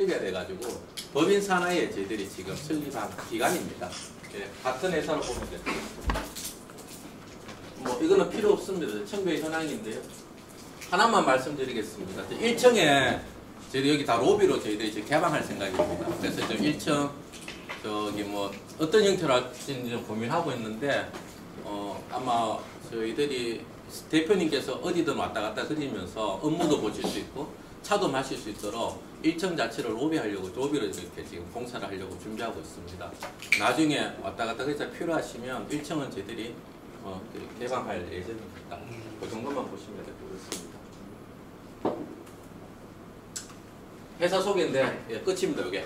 설립해야 돼가지고 법인 산하에 저희들이 지금 설립한 기관입니다. 예, 같은 회사로 보면 됩니다. 뭐 이거는 필요 없습니다. 청구의 현황인데요. 하나만 말씀드리겠습니다. 1층에 저희들 여기 다 로비로 저희들이 이제 개방할 생각입니다. 그래서 저 1층 저기 뭐 어떤 형태로 할지는 좀 고민하고 있는데 아마 저희들이 대표님께서 어디든 왔다 갔다 그리면서 업무도 보실 수 있고 차도 마실 수 있도록 1층 자체를 로비로 이렇게 지금 공사를 하려고 준비하고 있습니다. 나중에 왔다 갔다 그래서 필요하시면 1층은 저희들이 개방할 예정입니다. 그 정도만 보시면 될 것 같습니다. 회사 소개인데 예, 끝입니다. 이게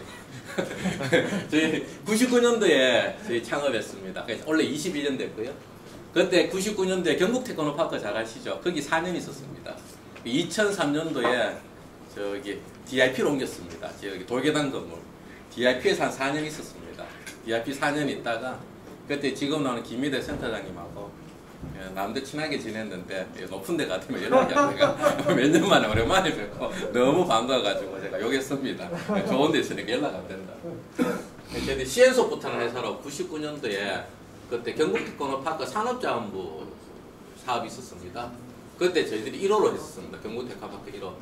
저희 99년도에 저희 창업했습니다. 그래서 원래 21년 됐고요. 그때 99년도에 경북 테크노파크 잘 아시죠? 거기 4년 있었습니다. 2003년도에 저기 DIP로 옮겼습니다. 저기 돌계단 건물 DIP에서 한 4년 있었습니다. DIP 4년 있다가 그때 지금 나오는 김미대 센터장님하고 남들 친하게 지냈는데 높은 데 같으면 연락이 안 돼가 몇 년 만에 오랜만에 뵙고 너무 반가워가지고 제가 욕했습니다. 좋은 데 있으니까 연락 안 된다. 저희들 CN소프트라는 회사로 99년도에 그때 경북테크노파크 산업자원부 사업이 있었습니다. 그때 저희들이 1호로 했었습니다. 경북테크노파크 1호.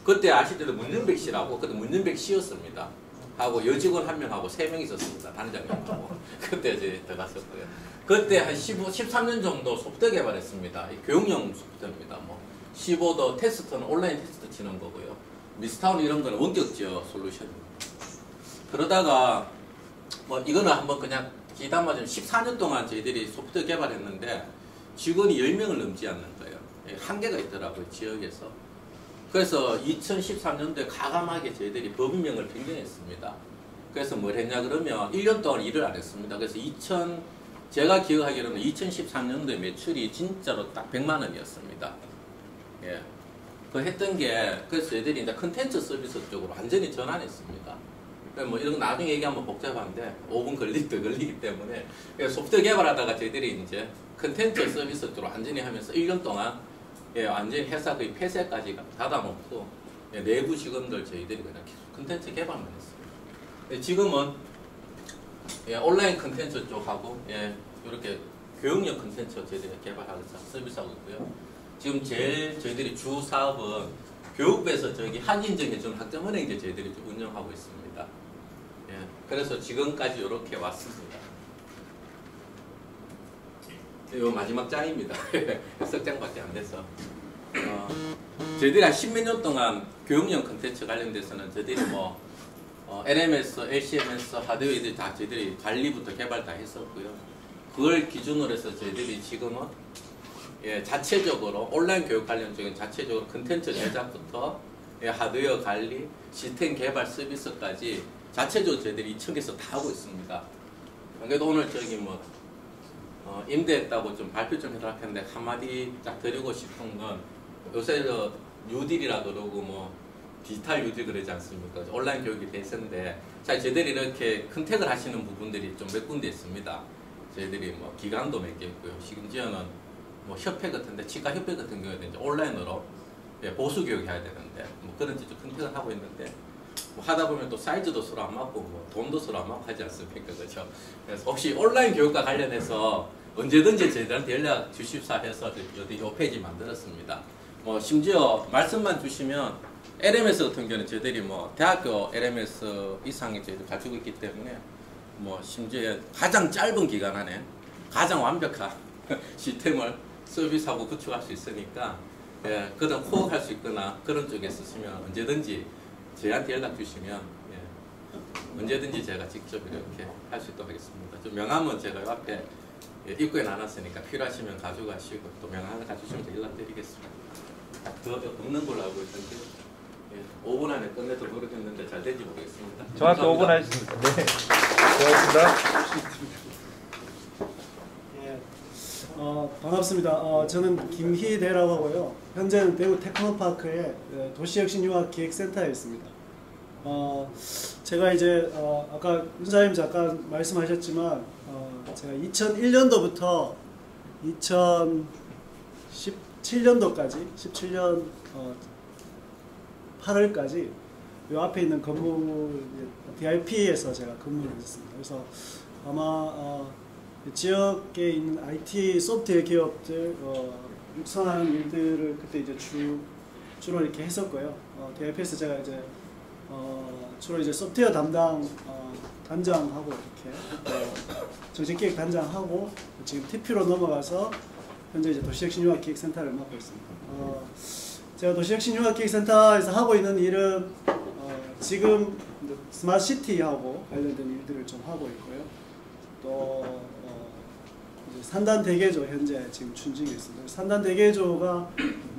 그때 아시더라도 문윤백 씨라고 그때 문윤백 씨였습니다. 하고 여직원 1명하고 3명 있었습니다. 단장님하고. 그때 이제 들어갔었고요. 그때 한 13년 정도 소프트웨어 개발했습니다. 교육용 소프트웨어입니다. 뭐 15도 테스트는 온라인 테스트 치는 거고요. 미스타운 이런 거는 원격지어 솔루션입니다. 그러다가 뭐 이거는 한번 그냥 기담 맞으면 14년 동안 저희들이 소프트웨어 개발했는데 직원이 10명을 넘지 않는 거예요. 한계가 있더라고요. 지역에서. 그래서 2013년도에 가감하게 저희들이 법인명을 변경했습니다. 그래서 뭘 했냐 그러면 1년 동안 일을 안 했습니다. 그래서 제가 기억하기로는 2013년도에 매출이 진짜로 딱 100만 원이었습니다. 예. 그 했던 게 그래서 저희들이 이제 컨텐츠 서비스 쪽으로 완전히 전환했습니다. 뭐 이런 거 나중에 얘기하면 복잡한데 5분 걸리기 때문에 소프트웨어 개발하다가 저희들이 이제 컨텐츠 서비스 쪽으로 완전히 하면서 1년 동안 예, 완전히 회사 거의 폐쇄까지 닫아놓고 예, 내부 직원들 저희들이 그냥 컨텐츠 개발만 했습니다. 예, 지금은 예, 온라인 컨텐츠 쪽하고 예, 이렇게 교육용 컨텐츠 저희들이 개발하고 서비스하고 있고요. 지금 제일 저희들이 주 사업은 교육부에서 저기 한인정해준 학점은행제 저희들이 운영하고 있습니다. 예, 그래서 지금까지 이렇게 왔습니다. 이 마지막 장입니다. 석 장밖에 안 돼서. 저희들이 한 10몇 년 동안 교육용 컨텐츠 관련돼서는 저희들이 뭐 LMS, LCMS, 하드웨어 이들 다 저희들이 관리부터 개발 다 했었고요. 그걸 기준으로 해서 저희들이 지금은 예, 자체적으로 온라인 교육 관련적인 자체적으로 컨텐츠 제작부터 예, 하드웨어 관리, 시스템 개발 서비스까지 자체적으로 저희들이 2층에서 다 하고 있습니다. 그래도 오늘 저기 뭐 임대했다고 좀 발표 좀 해달라 했는데 한마디 딱 드리고 싶은 건 요새 뉴딜이라 그러고 뭐 디지털 뉴딜 그러지 않습니까? 온라인 교육이 대세인데 자 저희들이 이렇게 컨택을 하시는 부분들이 좀 몇 군데 있습니다. 저희들이 뭐 기관도 몇 개 있고요. 심지어는 뭐 협회 같은데 치과 협회 같은 경우에는 이제 온라인으로 예, 보수 교육 해야 되는데 뭐 그런 좀 컨택을 하고 있는데 뭐 하다 보면 또 사이즈도 서로 안 맞고 뭐 돈도 서로 안 맞고 하지 않습니까? 그렇죠? 그래서 혹시 온라인 교육과 관련해서 언제든지 저희들한테 연락 주십사 해서 어디 요 페이지 만들었습니다. 뭐 심지어 말씀만 주시면 LMS 같은 경우는 저희들이 뭐 대학교 LMS 이상이 저희들 가지고 있기 때문에 뭐 심지어 가장 짧은 기간 안에 가장 완벽한 시스템을 서비스하고 구축할 수 있으니까 예, 그런 호흡할 수 있거나 그런 쪽에 쓰시면 언제든지 저희한테 연락 주시면 예, 언제든지 제가 직접 이렇게 할 수 있도록 하겠습니다. 좀 명함은 제가 요 앞에 예, 입구에 놔놨으니까 필요하시면 가져가시고 또 명함 하나 가주시면 연락드리겠습니다. 더 없는 걸로 알고 있는데 예, 5분 안에 끝내도록 노력했는데 잘 된지 모르겠습니다. 정확히 5분 하셨습니다. 네, 고맙습니다. 반갑습니다. 저는 김희대라고 하고요. 현재는 대구 테크노파크의 도시혁신융합기획센터에 있습니다. 제가 이제 아까 윤사님 잠깐 말씀하셨지만 제가 2001년도부터 2017년도까지 17년 8월까지 이 앞에 있는 건물 DIP에서 제가 근무를 했습니다. 그래서 아마 지역에 있는 IT 소프트웨어 기업들 육성하는 일들을 그때 이제 주로 이렇게 했었고요. DIP에서 제가 이제 주로 이제 소프트웨어 담당 단장하고 이렇게 정책기획 단장하고 지금 TP로 넘어가서 현재 이제 도시혁신융합기획센터를 맡고 있습니다. 제가 도시혁신융합기획센터에서 하고 있는 일은 지금 스마트시티하고 관련된 일들을 좀 하고 있고요. 또 이제 산단대개조 현재 지금 준직에 있습니다. 산단대개조가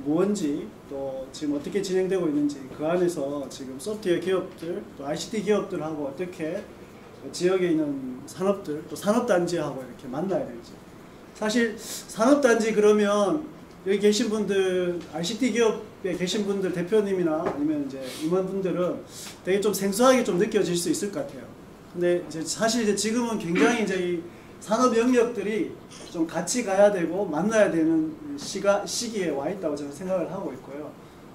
뭔지 또 지금 어떻게 진행되고 있는지 그 안에서 지금 소프트웨어 기업들 또 ICT 기업들하고 어떻게 지역에 있는 산업들 또 산업단지하고 이렇게 만나야 되는지. 사실 산업단지 그러면 여기 계신 분들 ICT 기업에 계신 분들 대표님이나 아니면 이제 임원분들은 되게 좀 생소하게 좀 느껴질 수 있을 것 같아요. 근데 이제 사실 이제 지금은 굉장히 이제 이 산업 영역들이 좀 같이 가야 되고 만나야 되는 시기에 와 있다고 저는 생각을 하고 있고요.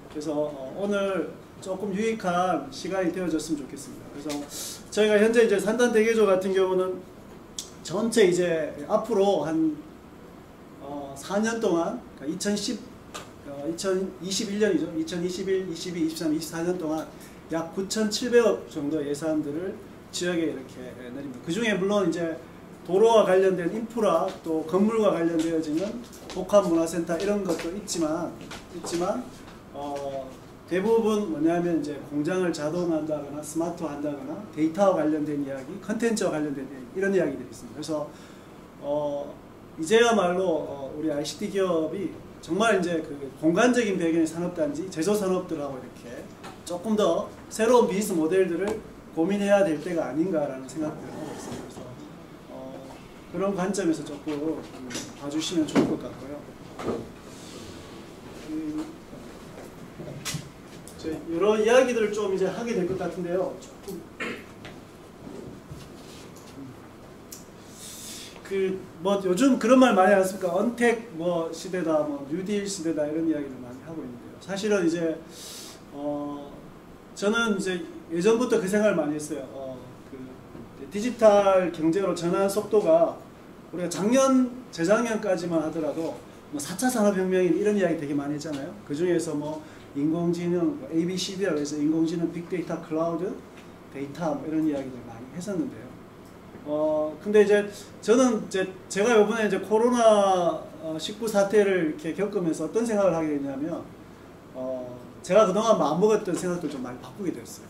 그래서 오늘 조금 유익한 시간이 되어졌으면 좋겠습니다. 그래서 저희가 현재 이제 산단대개조 같은 경우는 전체 이제 앞으로 한 4년 동안, 그러니까 2021년이죠. 2021, 22, 23, 24년 동안 약 9,700억 정도 예산들을 지역에 이렇게 내립니다. 그 중에 물론 이제 도로와 관련된 인프라 또 건물과 관련되어지는 복합문화센터 이런 것도 있지만 대부분 뭐냐면 이제 공장을 자동화한다거나 스마트화한다거나 데이터와 관련된 이야기, 컨텐츠와 관련된 이야기, 이런 이야기들이 있습니다. 그래서 이제야말로 우리 ICT 기업이 정말 이제 그 공간적인 배경의 산업단지, 제조산업들하고 이렇게 조금 더 새로운 비즈니스 모델들을 고민해야 될 때가 아닌가라는 생각을 하고 있습니다. 그래서 그런 관점에서 조금 봐주시면 좋을 것 같고요. 여러 이야기들을 좀 이제 하게 될 것 같은데요. 조금 뭐 요즘 그런 말 많이 하십니까? 언택 뭐 시대다, 뭐 뉴딜 시대다 이런 이야기를 많이 하고 있는데요. 사실은 이제 저는 이제 예전부터 그 생각을 많이 했어요. 그 디지털 경제로 전환 속도가 우리가 재작년까지만 하더라도 뭐 4차 산업혁명인 이런 이야기 되게 많이 했잖아요. 그 중에서 뭐 인공지능, ABCD라고 해서 인공지능, 빅데이터, 클라우드, 데이터 뭐 이런 이야기들 많이 했었는데요. 근데 이제 저는 제가 이번에 이제 코로나 19 사태를 이렇게 겪으면서 어떤 생각을 하게 됐냐면, 제가 그동안 마음먹었던 생각들 좀 많이 바꾸게 됐어요.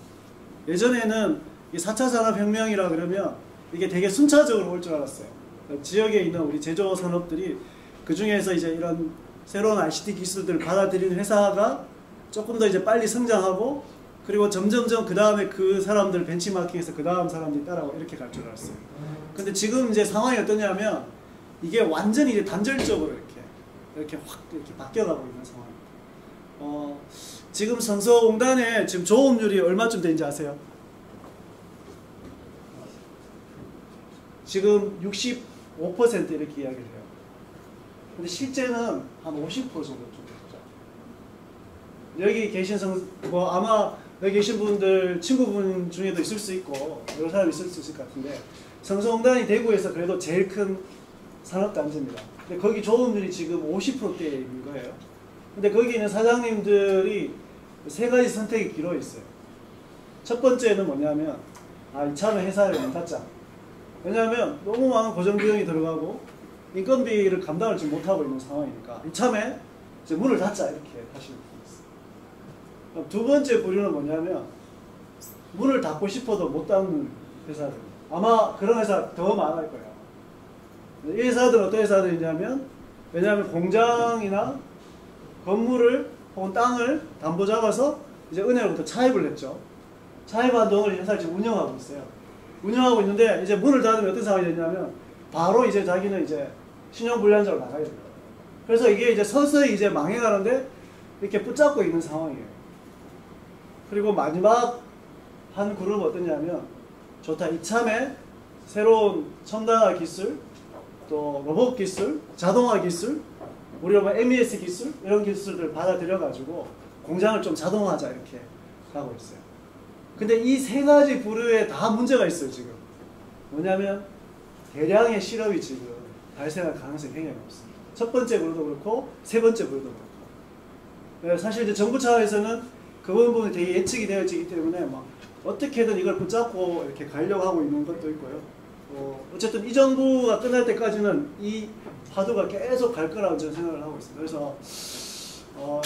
예전에는 이 4차 산업혁명이라 그러면 이게 되게 순차적으로 올 줄 알았어요. 지역에 있는 우리 제조 산업들이 그 중에서 이제 이런 새로운 ICT 기술들을 받아들이는 회사가 조금 더 이제 빨리 성장하고 그리고 점점점 그 다음에 그 사람들 벤치마킹해서 그 다음 사람들이 따라오고 이렇게 갈 줄 알았어요. 근데 지금 이제 상황이 어떠냐면 이게 완전히 이제 단절적으로 이렇게 확 이렇게 바뀌어가고 있는 상황입니다. 지금 성서공단에 지금 조업률이 얼마쯤 되는지 아세요? 지금 65% 이렇게 이야기를 해요. 근데 실제는 한 50% 정도 좀 되죠. 여기 계신 뭐 아마 여기 계신 분들 친구분 중에도 있을 수 있고 여러 사람이 있을 수 있을 것 같은데 성서공단이 대구에서 그래도 제일 큰 산업단지입니다. 근데 거기 조업률이 지금 50%대인 거예요. 근데 거기 있는 사장님들이 세 가지 선택이 길어 있어요. 첫 번째는 뭐냐면 이참에 회사를 문 닫자. 왜냐하면 너무 많은 고정비용이 들어가고 인건비를 감당을 지금 못하고 있는 상황이니까 이참에 이제 문을 닫자 이렇게 하시는 분이 있어요. 두 번째 부류는 뭐냐면 문을 닫고 싶어도 못 닫는 회사들. 아마 그런 회사 더 많을 거예요. 이 회사들은 어떤 회사들이냐면 왜냐하면 공장이나 건물을 혹은 땅을 담보 잡아서 이제 은행으로부터 차입을 했죠. 차입한 돈을 회사를 지금 운영하고 있어요. 운영하고 있는데 이제 문을 닫으면 어떤 상황이 되냐면 바로 이제 자기는 이제 신용불량자로 나가야 돼요. 그래서 이게 이제 서서히 이제 망해가는데 이렇게 붙잡고 있는 상황이에요. 그리고 마지막 한 그룹은 어떠냐면 좋다. 이참에 새로운 첨단화 기술, 또 로봇 기술, 자동화 기술, 우리가 뭐 MES 기술 이런 기술들을 받아들여가지고 공장을 좀 자동화하자 이렇게 가고 있어요. 근데 이 세 가지 부류에 다 문제가 있어요, 지금. 뭐냐면 대량의 실업이 지금 발생할 가능성이 굉장히 높습니다. 첫 번째 부류도 그렇고 세 번째 부류도 그렇고. 사실 이제 정부 차원에서는 그 부분이 되게 예측이 되어지기 때문에 막 어떻게든 이걸 붙잡고 이렇게 가려고 하고 있는 것도 있고요. 어쨌든 이 정부가 끝날 때까지는 이 파도가 계속 갈 거라고 저는 생각을 하고 있습니다. 그래서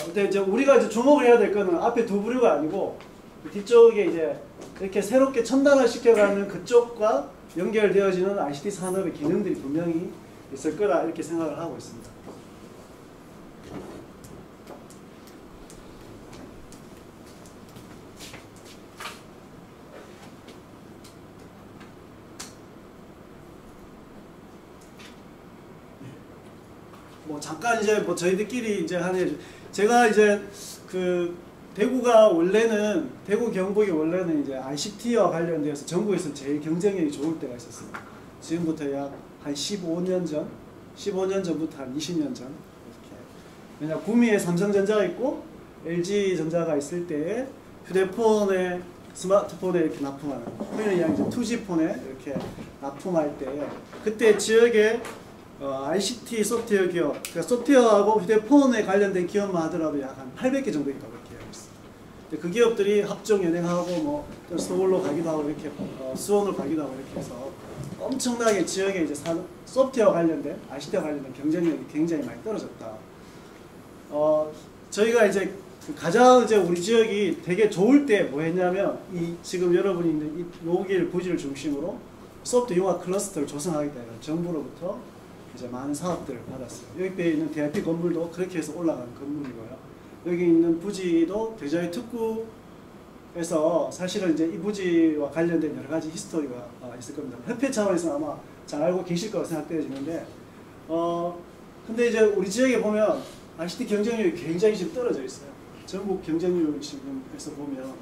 근데 이제 우리가 이제 주목을 해야 될 거는 앞에 두 부류가 아니고 뒤쪽에 이제 이렇게 새롭게 첨단화 시켜가는 그쪽과 연결되어지는 ICT 산업의 기능들이 분명히 있을 거라 이렇게 생각을 하고 있습니다. 뭐 잠깐 이제 뭐 저희들끼리 이제 하는 제가 이제 그 대구가 원래는 대구 경북이 원래는 이제 ICT와 관련돼서 전국에서 제일 경쟁력이 좋을 때가 있었어요. 지금부터 약 한 15년 전부터 한 20년 전 이렇게. 왜냐 구미에 삼성전자가 있고 LG전자가 있을 때에 휴대폰에 스마트폰에 이렇게 납품하는 흔히 이제 2G 폰에 이렇게 납품할 때 그때 지역에 ICT 소프트웨어 기업, 그러니까 소프트웨어하고 휴대폰에 관련된 기업만 하더라도 약 한 800개 정도 있다고 이렇게 알고 있어요. 그 기업들이 합종 연행하고 뭐 서울로 가기도 하고 이렇게 수원으로 가기도 하고 이렇게 해서 엄청나게 지역에 이제 소프트웨어 관련된 ICT와 관련된 경쟁력이 굉장히 많이 떨어졌다. 저희가 이제 가장 이제 우리 지역이 되게 좋을 때 뭐 했냐면 이 지금 여러분이 있는 이 노길 부지를 중심으로 소프트 융합 클러스터를 조성하겠다 이런 정부로부터 이제 많은 사업들을 받았어요. 여기 있는 DIP 건물도 그렇게 해서 올라간 건물이고요. 여기 있는 부지도 대저희 특구에서 사실은 이제 이 부지와 관련된 여러 가지 히스토리가 있을 겁니다. 협회 차원에서 아마 잘 알고 계실 거라고 생각되어지는데, 근데 이제 우리 지역에 보면 ICT 경쟁력이 굉장히 지금 떨어져 있어요. 전국 경쟁률 지금에서 보면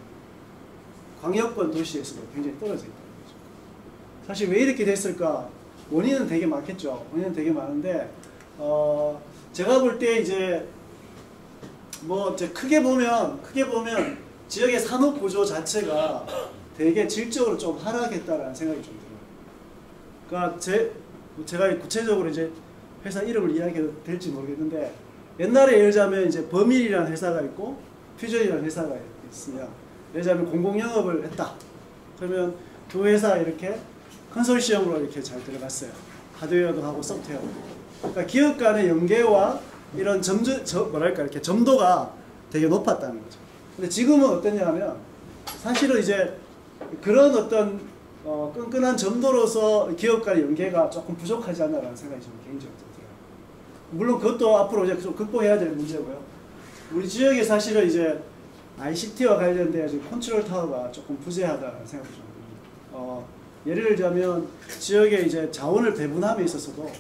광역권 도시에서도 굉장히 떨어져 있다는 거죠. 사실 왜 이렇게 됐을까? 원인은 되게 많겠죠. 원인은 되게 많은데, 제가 볼 때 이제 뭐 이제 크게 보면 지역의 산업 구조 자체가 되게 질적으로 좀 하락했다라는 생각이 좀 들어요. 그러니까 제가 구체적으로 이제 회사 이름을 이야기해도 될지 모르겠는데, 옛날에 예를 들자면 이제 범일이라는 회사가 있고 퓨전이라는 회사가 있으면, 예를 들자면 공공영업을 했다. 그러면 두 회사 이렇게 컨소시엄으로 이렇게 잘 들어갔어요. 하드웨어도 하고 소프트웨어도. 그러니까 기업 간의 연계와 이런 이렇게 점도가 되게 높았다는 거죠. 근데 지금은 어떠냐 하면, 사실은 이제 그런 어떤 끈끈한 점도로서 기업 간의 연계가 조금 부족하지 않나라는 생각이 저는 개인적으로 들어요. 물론 그것도 앞으로 이제 좀 극복해야 될 문제고요. 우리 지역에 사실은 이제 ICT와 관련된 컨트롤 타워가 조금 부재하다는 생각이 좀 듭니다. 예를 들자면 지역에 이제 자원을 배분함에 있어서도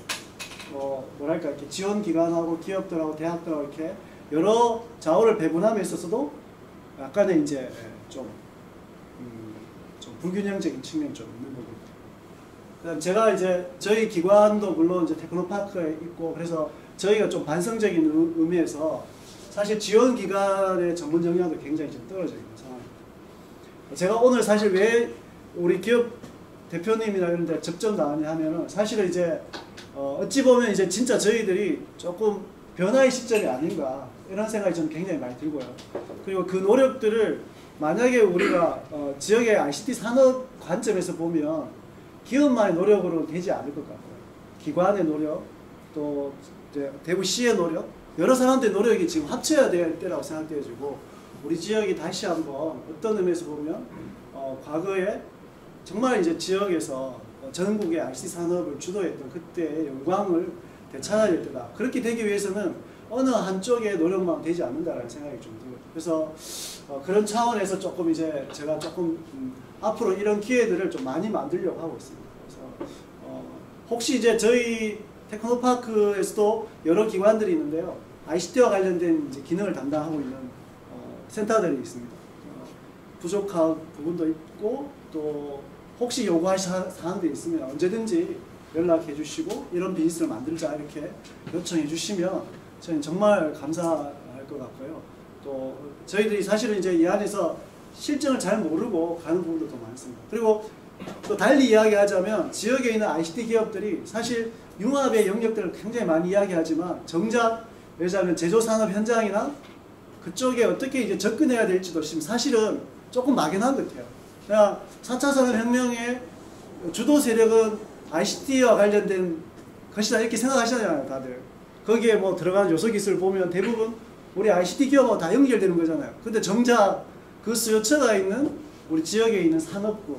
뭐랄까 이렇게 지원 기관하고 기업들하고 대학들하고 이렇게 여러 자원을 배분함에 있어서도 약간의 이제 좀 불균형적인 측면이 좀 있는 부분입니다. 그다음 제가 이제 저희 기관도 물론 이제 테크노파크에 있고 그래서 저희가 좀 반성적인 의미에서 사실 지원 기관의 전문 역량도 굉장히 좀 떨어져 있는 상황입니다. 제가 오늘 사실 왜 우리 기업 대표님이나 이런 데 접점 나왔냐 하면은 사실은 이제 어찌 보면 이제 진짜 저희들이 조금 변화의 시점이 아닌가 이런 생각이 저는 굉장히 많이 들고요. 그리고 그 노력들을 만약에 우리가 지역의 ICT 산업 관점에서 보면 기업만의 노력으로 되지 않을 것 같고요. 기관의 노력, 또 이제 대구시의 노력, 여러 사람들의 노력이 지금 합쳐야 될 때라고 생각되어지고, 우리 지역이 다시 한번 어떤 의미에서 보면 과거에 정말 이제 지역에서 전국의 ICT 산업을 주도했던 그때의 영광을 되찾아야 될 때다. 그렇게 되기 위해서는 어느 한쪽의 노력만 되지 않는다라는 생각이 좀 들어요. 그래서 그런 차원에서 조금 이제 제가 조금 앞으로 이런 기회들을 좀 많이 만들려고 하고 있습니다. 그래서 혹시 이제 저희 테크노파크에서도 여러 기관들이 있는데요. ICT와 관련된 이제 기능을 담당하고 있는 센터들이 있습니다. 부족한 부분도 있고 또 혹시 요구하실 사항들이 있으면 언제든지 연락해 주시고 이런 비즈니스를 만들자 이렇게 요청해 주시면 저희는 정말 감사할 것 같고요. 또 저희들이 사실은 이제 이 안에서 실정을 잘 모르고 가는 부분도 더 많습니다. 그리고 또 달리 이야기하자면 지역에 있는 ICT 기업들이 사실 융합의 영역들을 굉장히 많이 이야기하지만 정작 예를 들자면 제조산업 현장이나 그쪽에 어떻게 이제 접근해야 될지도 지금 사실은 조금 막연한 것 같아요. 그냥 4차 산업혁명의 주도 세력은 ICT와 관련된 것이다 이렇게 생각하시잖아요, 다들. 거기에 뭐 들어가는 요소 기술을 보면 대부분 우리 ICT 기업하고 다 연결되는 거잖아요. 근데 정작 그 수요처가 있는 우리 지역에 있는 산업군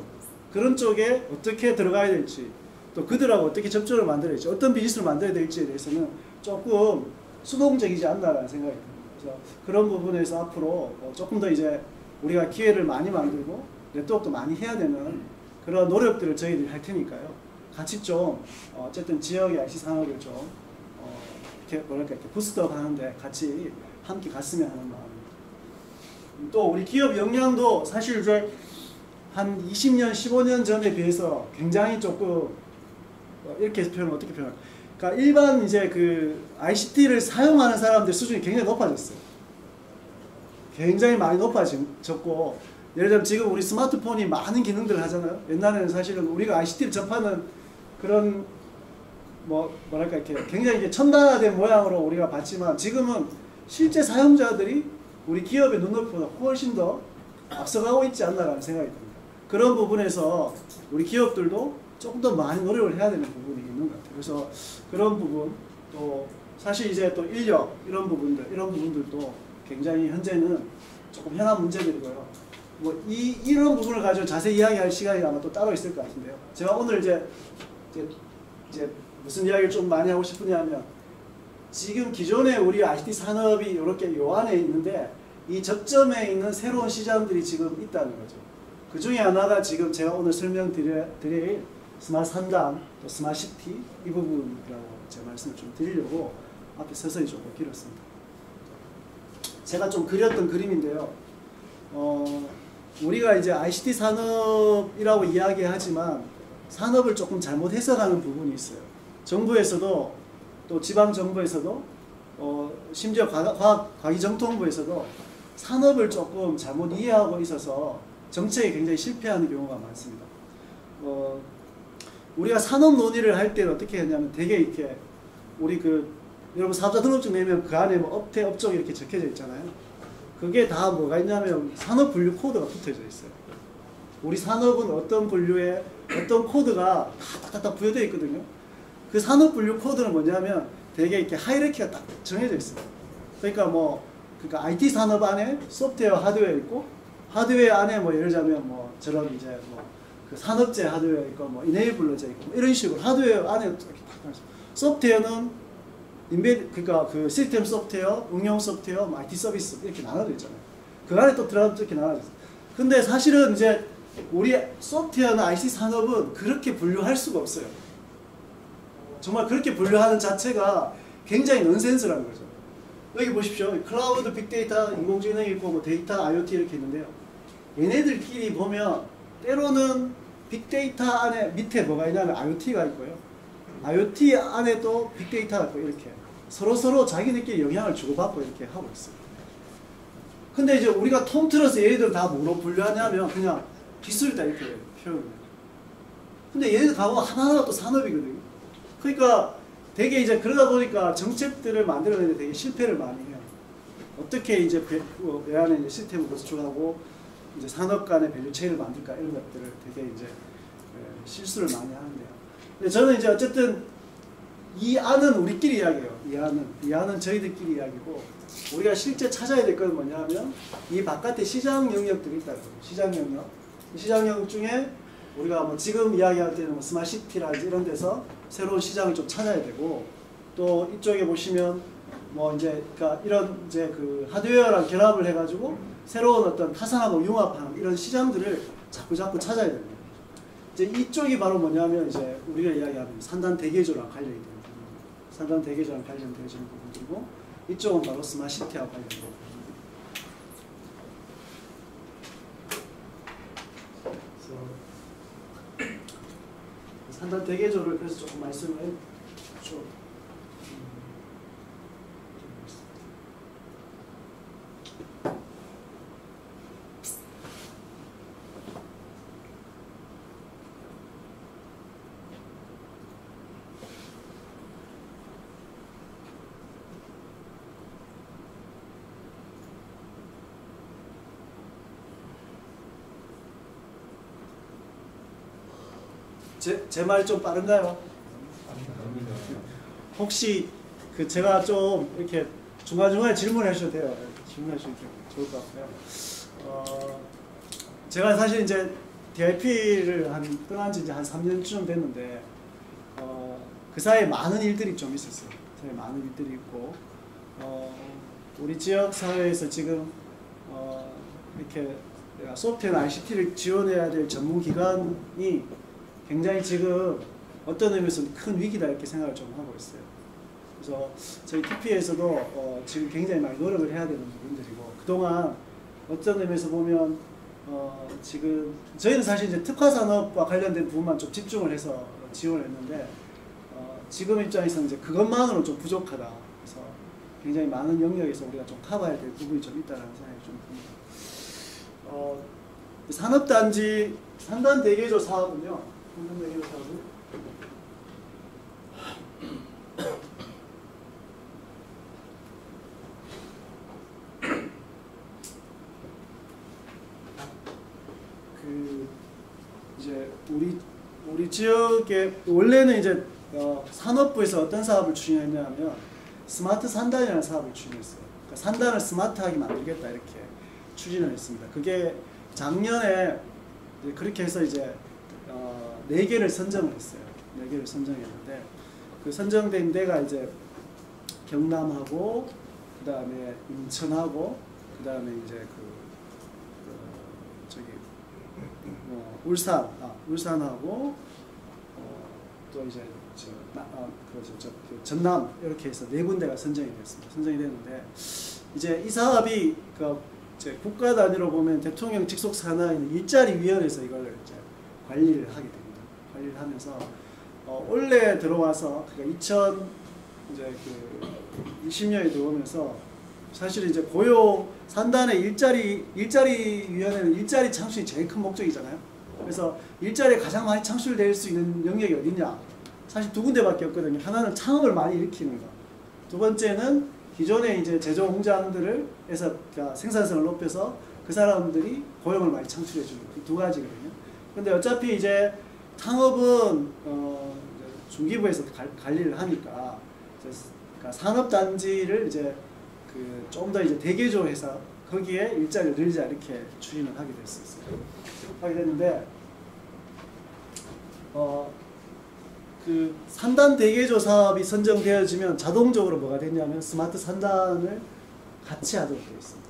그런 쪽에 어떻게 들어가야 될지 또 그들하고 어떻게 접촉을 만들어야 될지 어떤 비즈니스를 만들어야 될지에 대해서는 조금 수동적이지 않나라는 생각이 듭니다. 그래서 그런 부분에서 앞으로 조금 더 이제 우리가 기회를 많이 만들고 네트워크도 많이 해야 되는 그런 노력들을 저희들이 할 테니까요. 같이 좀 어쨌든 지역의 ICT 산업을 좀 이렇게 뭐랄까 이렇게 부스트업 하는데 같이 함께 갔으면 하는 마음입니다. 또 우리 기업 역량도 사실 이제 한 20년, 15년 전에 비해서 굉장히 조금 이렇게 표현하면 어떻게 표현할까? 그러니까 일반 이제 그 ICT를 사용하는 사람들 수준이 굉장히 높아졌어요. 굉장히 많이 높아졌고 예를 들면 지금 우리 스마트폰이 많은 기능들을 하잖아요. 옛날에는 사실은 우리가 ICT를 접하는 그런 뭐랄까 이렇게 굉장히 이게 첨단화된 모양으로 우리가 봤지만 지금은 실제 사용자들이 우리 기업의 눈높이보다 훨씬 더 앞서가고 있지 않나라는 생각이 듭니다. 그런 부분에서 우리 기업들도 조금 더 많이 노력을 해야 되는 부분이 있는 것 같아요. 그래서 그런 부분 또 사실 이제 또 인력 이런 부분들도 굉장히 현재는 조금 현안 문제들이고요. 뭐 이런 부분을 가지고 자세히 이야기할 시간이 아마 또 따로 있을 것 같은데요. 제가 오늘 이제 무슨 이야기를 좀 많이 하고 싶으냐면 지금 기존에 우리 ICT 산업이 이렇게 요 안에 있는데 이 접점에 있는 새로운 시장들이 지금 있다는 거죠. 그 중에 하나가 지금 제가 오늘 설명드릴 스마트 산단, 또 스마트 시티 이 부분이라고 제가 말씀을 좀 드리려고 앞에 서서히 조금 길었습니다. 제가 좀 그렸던 그림인데요. 우리가 이제 ICT 산업이라고 이야기하지만 산업을 조금 잘못 해석하는 부분이 있어요. 정부에서도 또 지방 정부에서도 심지어 과기정통부에서도 산업을 조금 잘못 이해하고 있어서 정책이 굉장히 실패하는 경우가 많습니다. 우리가 산업 논의를 할 때는 어떻게 했냐면 되게 이렇게 우리 여러분 사업자 등록증 내면 그 안에 뭐 업태, 업종 이렇게 적혀져 있잖아요. 그게 다 뭐가 있냐면 산업 분류 코드가 붙어져 있어요. 우리 산업은 어떤 분류에 어떤 코드가 다 부여되어 있거든요. 그 산업 분류 코드는 뭐냐면 되게 이렇게 하이라키가 딱 정해져 있어요. 그러니까 IT 산업 안에 소프트웨어, 하드웨어 있고 하드웨어 안에 뭐 예를 들자면 뭐 저런 이제 그 산업재 하드웨어 있고 뭐 이네이블러재 있고 뭐 이런 식으로 하드웨어 안에 이렇게 딱 소프트웨어는 그러니까 그 시스템 소프트웨어, 응용 소프트웨어, IT 서비스 이렇게 나눠져 있잖아요. 그 안에 또 들어가면 이렇게 나눠져 있어요. 근데 사실은 이제 우리 소프트웨어나 ICT 산업은 그렇게 분류할 수가 없어요. 정말 그렇게 분류하는 자체가 굉장히 넌센스라는 거죠. 여기 보십시오. 클라우드, 빅데이터, 인공지능이 있고 뭐 데이터, IoT 이렇게 있는데요. 얘네들끼리 보면 때로는 빅데이터 안에 밑에 뭐가 있냐면 IoT가 있고요. IoT 안에 또 빅데이터가 있고 이렇게 서로 자기들끼리 영향을 주고받고 이렇게 하고 있어요. 근데 이제 우리가 통틀어서 얘네들 다 뭐로 분류하냐면 그냥 기술이다 이렇게 표현해요. 근데 얘네들 다 보면 하나하나가 또 산업이거든요. 그러니까 되게 이제 그러다 보니까 정책들을 만들어내는데 되게 실패를 많이 해요. 어떻게 이제 외환의 이제 시스템을 구축하고 이제 산업 간의 밸류 체인을 만들까 이런 것들을 되게 이제 실수를 많이 하는데요. 근데 저는 이제 어쨌든 이 안은 우리끼리 이야기해요. 이 안은 저희들끼리 이야기고 우리가 실제 찾아야 될 건 뭐냐면 이 바깥에 시장 영역들이 있다는 거예요. 시장 영역. 시장 영역 중에 우리가 뭐 지금 이야기할 때는 뭐 스마트시티라든지 이런 데서 새로운 시장을 좀 찾아야 되고 또 이쪽에 보시면 뭐 이제 그러니까 이런 이제 그 하드웨어랑 결합을 해가지고 새로운 어떤 타산하고 융합하는 이런 시장들을 자꾸 찾아야 됩니다. 이제 이쪽이 바로 뭐냐면 이제 우리가 이야기하는 산단 대개조랑 관련이 됩니다. 산단 대개조랑 관련되어지는 부분이고 이쪽은 바로 스마트시티하고 관련된 부분입니다. 산단 대개조를 그래서 조금 말씀을 좀 제 말 좀 빠른가요? 혹시 그 제가 좀 이렇게 중간중간에 질문해 주셔도 돼요. 질문해 주셔도 좋을 것 같고요. 제가 사실 이제 DIP를 떠난 지 이제 한 3년쯤 됐는데 그 사이에 많은 일들이 좀 있었어요. 그 사이에 많은 일들이 있고 우리 지역 사회에서 지금 이렇게 소프트웨어나 ICT를 지원해야 될 전문기관이 굉장히 지금 어떤 의미에서 큰 위기다 이렇게 생각을 좀 하고 있어요. 그래서 저희 TP에서도 지금 굉장히 많이 노력을 해야 되는 부분들이고 그동안 어떤 의미에서 보면 지금 저희는 사실 이제 특화 산업과 관련된 부분만 좀 집중을 해서 지원을 했는데 지금 입장에서는 이제 그것만으로 좀 부족하다. 그래서 굉장히 많은 영역에서 우리가 좀 커버해야 될 부분이 좀 있다는 생각이 좀 듭니다. 산업단지 산단대개조 사업은요. 산단대개조 사업은 이제 우리 지역에 원래는 이제 산업부에서 어떤 사업을 추진했냐면 스마트 산단이라는 사업을 추진했어요. 그러니까 산단을 스마트하게 만들겠다 이렇게 추진을 했습니다. 그게 작년에 그렇게 해서 이제 4개를 선정을 했어요. 4개를 선정했는데 그 선정된 데가 이제 경남하고 그 다음에 인천하고 그 다음에 이제 울산하고 또 이제 전남 이렇게 해서 4군데가 선정이 됐습니다. 선정이 됐는데 이제 이 사업이 이제 국가 단위로 보면 대통령 직속 산하에 있는 일자리위원회에서 이걸 이제 관리를 하게 됩니다. 관리를 하면서 올해 들어와서 그러니까 2020년에 들어오면서 사실 이제 고용 산단의 일자리위원회는 일자리 창출이 제일 큰 목적이잖아요. 그래서 일자리에 가장 많이 창출될 수 있는 영역이 어디냐? 사실 2군데밖에 없거든요. 하나는 창업을 많이 일으키는 거. 두 번째는 기존의 이제 제조 공장들을 해서 생산성을 높여서 그 사람들이 고용을 많이 창출해 주는 그 2가지거든요. 근데 어차피 이제 창업은 중기부에서 관리를 하니까 그러니까 산업단지를 이제 좀 더 이제 대개조해서 거기에 일자리를 늘리자 이렇게 추진을 하게 됐었어요. 하게 됐는데 그 산단 대개조 사업이 선정되어지면 자동적으로 뭐가 됐냐면 스마트 산단을 같이 하도록 되어 있습니다.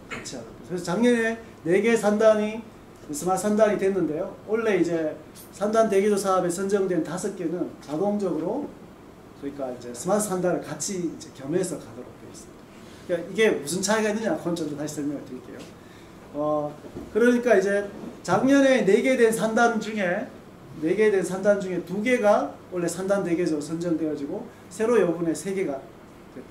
같이 하도록. 그래서 작년에 4개 산단이 스마트 산단이 됐는데요. 원래 이제 산단 대개조 사업에 선정된 5개는 자동적으로 그러니까 이제 스마트 산단을 같이 이제 겸해서 가도록 되어 있습니다. 그러니까 이게 무슨 차이가 있느냐 그건 좀 다시 설명을 드릴게요. 그러니까 이제 작년에 4개 된 산단 중에 2개가 원래 산단 대개조 선정되어지고 새로 요번에 3개가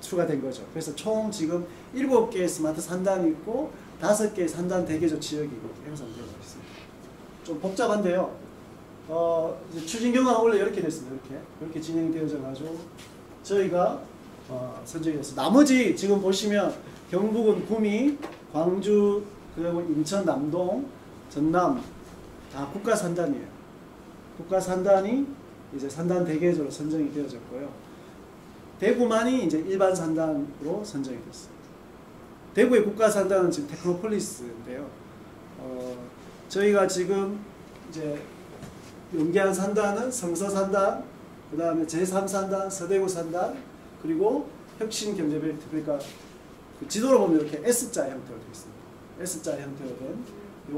추가된 거죠. 그래서 총 지금 7개의 스마트 산단이 있고 5개의 산단 대개조 지역이 형성되어 있습니다. 좀 복잡한데요. 이제 추진 경과가 원래 이렇게 됐습니다. 이렇게 진행되어져 가지고 저희가 선정이 됐습니다. 나머지 지금 보시면 경북은 구미, 광주, 그리고 인천, 남동, 전남 다 국가 산단이에요. 국가 산단이 이제 산단 대개조로 선정이 되어졌고요. 대구만이 이제 일반 산단으로 선정이 됐습니다. 대구의 국가 산단은 지금 테크노폴리스인데요. 저희가 지금 이제 연계한 산단은 성서 산단, 그 다음에 제3산단, 서대구 산단, 그리고 혁신경제벨트, 그러니까 그 지도로 보면 이렇게 S자 형태로 되어 있습니다. S자 형태로 된 이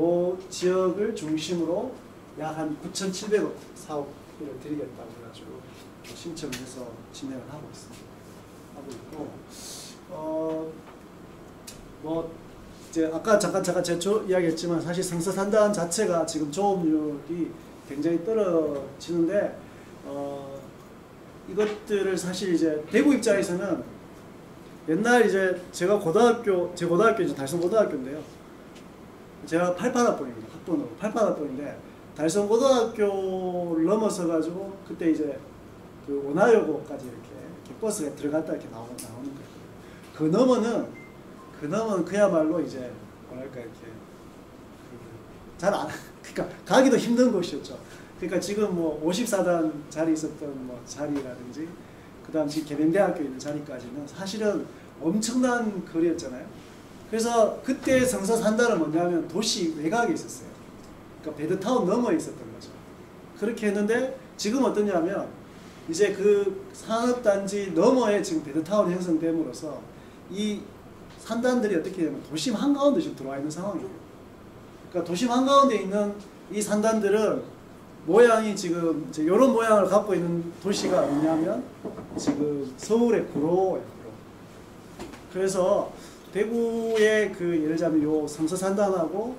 지역을 중심으로 약 한 9,700억 사업을 드리겠다고 해가지고 신청을 해서 진행을 하고 있습니다. 하고 있고, 뭐 이제 아까 잠깐 제가 이야기했지만 사실 성서 산단 자체가 지금 조업률이 굉장히 떨어지는데 이것들을 사실 이제 대구 입장에서는 옛날 이제 제 고등학교 이제 달성고등학교인데요. 제가 88학번입니다. 학번으로 88학번인데 달성고등학교를 넘어서 가지고 그때 이제 그 원화여고까지 이렇게 버스가 들어갔다 이렇게 나오는 거예요. 그 너머는 그야말로 이제 뭐랄까 이렇게 그러니까 가기도 힘든 곳이었죠. 그러니까 지금 뭐 54단 자리 있었던 뭐 자리라든지 그다음 지금 계명대학교 있는 자리까지는 사실은 엄청난 거리였잖아요. 그래서 그때 성서 산단은 뭐냐면 도시 외곽에 있었어요. 그러니까 베드타운 너머에 있었던 거죠. 그렇게 했는데 지금 어떠냐면 이제 그 산업단지 너머에 지금 베드타운이 형성됨으로써 이 산단들이 어떻게 되면 도심 한가운데 지금 들어와 있는 상황이에요. 그러니까 도심 한가운데 있는 이 산단들은 모양이 지금 이제 이런 모양을 갖고 있는 도시가 어디냐면 지금 서울의 구로예요. 구로. 그래서 대구의 그 예를 들자면 요 성서산단하고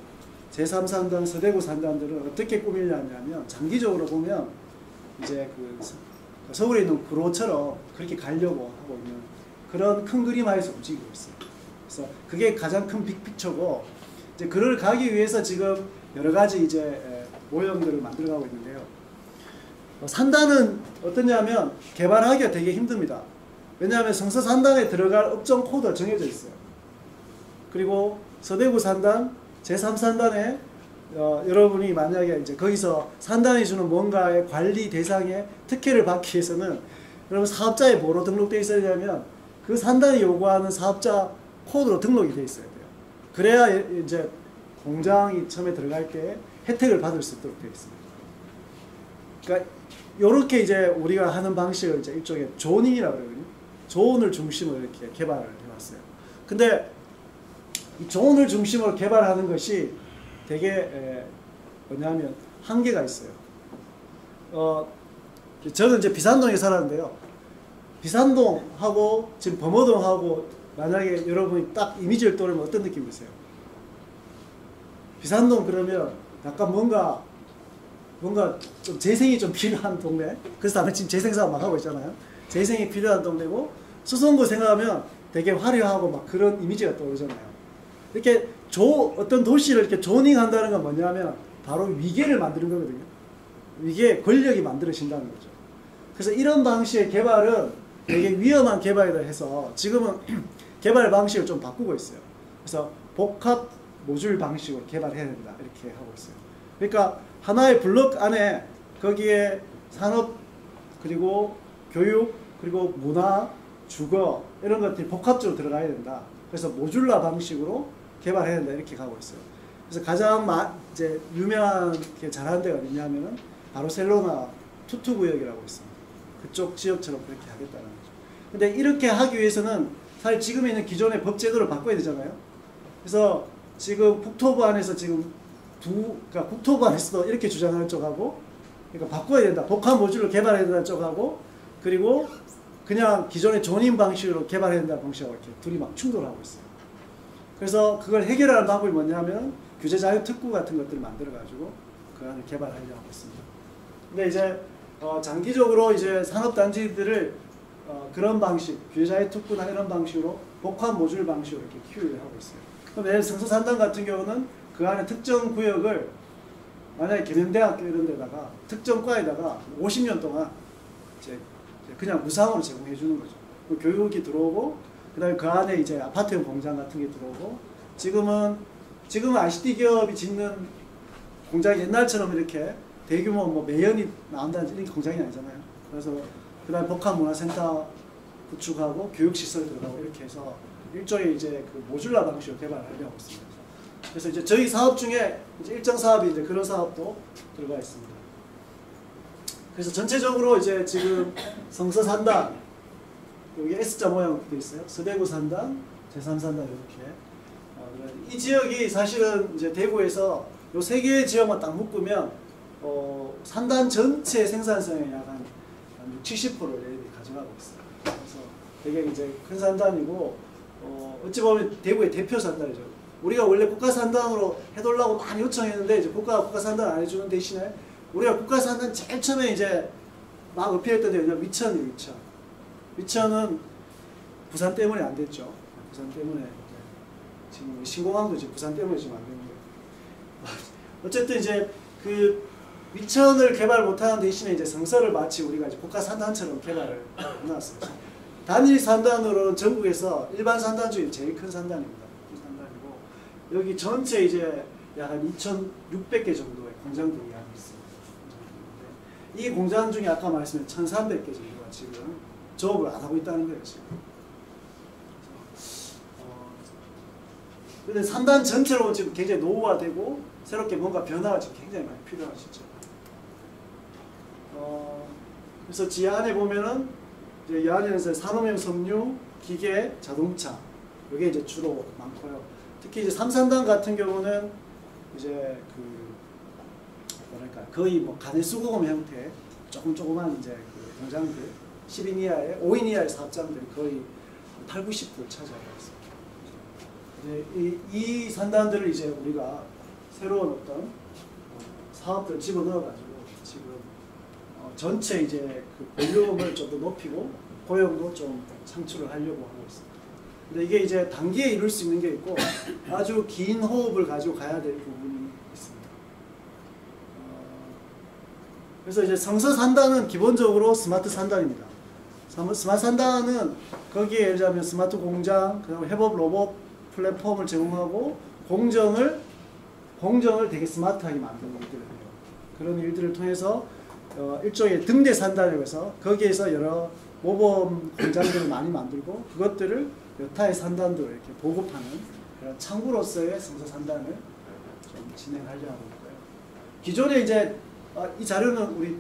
제3산단, 서대구 산단들은 어떻게 꾸밀려냐면 장기적으로 보면 이제 그 서울에 있는 구로처럼 그렇게 가려고 하고 있는 그런 큰 그림 하에서 움직이고 있어요. 그래서 그게 가장 큰 빅픽처고 이제 그를 가기 위해서 지금 여러 가지 이제 모형들을 만들어가고 있는데요. 산단은 어떠냐면 개발하기가 되게 힘듭니다. 왜냐하면 성서 산단에 들어갈 업종 코드가 정해져 있어요. 그리고 서대구 산단, 제3산단에 여러분이 만약에 이제 거기서 산단이 주는 뭔가의 관리 대상의 특혜를 받기 위해서는 여러분 사업자에 뭐로 등록되어 있어야 되냐면 그 산단이 요구하는 사업자 코드로 등록이 되어 있어야 돼요. 그래야 이제 공장이 처음에 들어갈 때 혜택을 받을 수 있도록 되어 있습니다. 그러니까 요렇게 이제 우리가 하는 방식을 이제 일종의 조닝이라고 그러거든요. 조언을 중심으로 이렇게 개발을 해왔어요. 근데 이 조언을 중심으로 개발하는 것이 되게 뭐냐면 한계가 있어요. 저는 이제 비산동에 살았는데요. 비산동하고 지금 범어동하고 만약에 여러분이 딱 이미지를 떠올리면 어떤 느낌이세요? 비산동 그러면 약간 뭔가 좀 재생이 좀 필요한 동네. 그래서 다들 지금 재생 사업 막 하고 있잖아요. 재생이 필요한 동네고 수성구 생각하면 되게 화려하고 막 그런 이미지가 떠오르잖아요. 이렇게 어떤 도시를 이렇게 조닝한다는 건 뭐냐면 바로 위계를 만드는 거거든요. 위계 권력이 만들어진다는 거죠. 그래서 이런 방식의 개발은 되게 위험한 개발이다 해서 지금은 개발 방식을 좀 바꾸고 있어요. 그래서 복합 모듈 방식으로 개발해야 된다 이렇게 하고 있어요. 그러니까 하나의 블록 안에 거기에 산업 그리고 교육 그리고 문화 주거 이런 것들이 복합적으로 들어가야 된다. 그래서 모듈라 방식으로 개발해야 된다 이렇게 가고 있어요. 그래서 가장 이제 유명하게 잘하는 데가 어디냐면은 바르셀로나 투투구역이라고 있습니다. 그쪽 지역처럼 그렇게 하겠다는 거죠. 근데 이렇게 하기 위해서는 사실 지금 있는 기존의 법 제도를 바꿔야 되잖아요. 그래서 지금 국토부 안에서 지금 그러니까 국토부 안에서도 이렇게 주장하는 쪽하고 그러니까 바꿔야 된다. 복합 모듈을 개발해야 된다는 쪽하고 그리고 그냥 기존의 존인 방식으로 개발해야 된다는 방식하고 이렇게 둘이 막 충돌하고 있어요. 그래서 그걸 해결하는 방법이 뭐냐면 규제 자유 특구 같은 것들을 만들어 가지고 그 안을 개발하려고 하고 있습니다. 근데 이제 장기적으로 이제 산업단지들을 그런 방식, 규제 자유 특구나 이런 방식으로 복합 모듈 방식으로 이렇게 키우려고 하고 있어요. 그럼 예를 들어 성서산단 같은 경우는 그 안에 특정 구역을 만약에 계명대학교 이런 데다가 특정 과에다가 50년 동안 이제 그냥 무상으로 제공해 주는 거죠. 교육이 들어오고 그다음에 그 안에 이제 아파트형 공장 같은 게 들어오고 지금은 ICT 기업이 짓는 공장이 옛날처럼 이렇게 대규모 뭐 매연이 나온다는 이런 공장이 아니잖아요. 그래서 그다음에 복합문화센터 구축하고 교육시설 들어가고 이렇게 해서 일종의 이제 그 모듈라 방식으로 개발하려고 있습니다. 그래서 이제 저희 사업 중에 이제 일정 사업이 이제 그런 사업도 들어가 있습니다. 그래서 전체적으로 이제 지금 성서산단 여기 S자 모양 되어 있어요. 서대구 산단, 제3산단 이렇게. 이 지역이 사실은 이제 대구에서 요 세 개의 지역만 딱 묶으면 산단 전체 생산성의 약 한 60%를 얘들이 가져가고 있어요. 그래서 되게 이제 큰 산단이고 어찌 보면 대구의 대표 산단이죠. 우리가 원래 국가산단으로 해달라고 많이 요청했는데 이제 국가 산단 안 해주는 대신에 우리가 국가산단 제일 처음에 이제 막 어필했던 데가 위천이에요. 위천. 위천은 부산 때문에 안 됐죠. 부산 때문에 지금 신공항도 이제 부산 때문에 지금 안 되는 거예요. 어쨌든 이제 그 위천을 개발 못하는 대신에 이제 성서를 마치 우리가 이제 국가산단처럼 개발을 해놨어요. 단일 산단으로는 전국에서 일반 산단 중에 제일 큰 산단입니다. 산단이고 여기 전체 이제 약 한 2,600개 정도의 공장들이 있습니다. 이 공장 중에 아까 말씀드린 1,300개 정도가 지금 조업을 안 하고 있다는 거예요. 지금. 근데 3단 전체로 지금 굉장히 노후화되고 새롭게 뭔가 변화가 지금 굉장히 많이 필요하시죠. 그래서 지하 안에 보면은 이제 이 안에는 산업용 섬유, 기계, 자동차 이게 이제 주로 많고요. 특히 이제 3산단 같은 경우는 이제 뭐랄까 거의 뭐 가내 수공업 형태 조그만 이제 그 공장들 10인 이하의 5인 이하의 사업장들이 거의 8, 90%를 차지하고 있습니다. 이제 이 산단들을 이제 우리가 새로운 어떤 사업들을 집어넣어가지고 지금 전체 이제 그 볼륨을 좀 더 높이고 고용도 좀 창출을 하려고 하고 있습니다. 근데 이게 이제 단기에 이룰 수 있는 게 있고 아주 긴 호흡을 가지고 가야 될 부분이 있습니다. 그래서 이제 성서 산단은 기본적으로 스마트 산단입니다. 스마트 산단은 거기에 예를 들자면 스마트 공장, 그다음에 협업 로봇 플랫폼을 제공하고 공정을 되게 스마트하게 만드는 일들을 해요. 그런 일들을 통해서 일종의 등대 산단이라고 해서 거기에서 여러 모범 공장들을 많이 만들고 그것들을 여타의 산단도 이렇게 보급하는 그런 창구로서의 성서 산단을 좀 진행하려고 하고 있고요. 기존에 이제 이 자료는 우리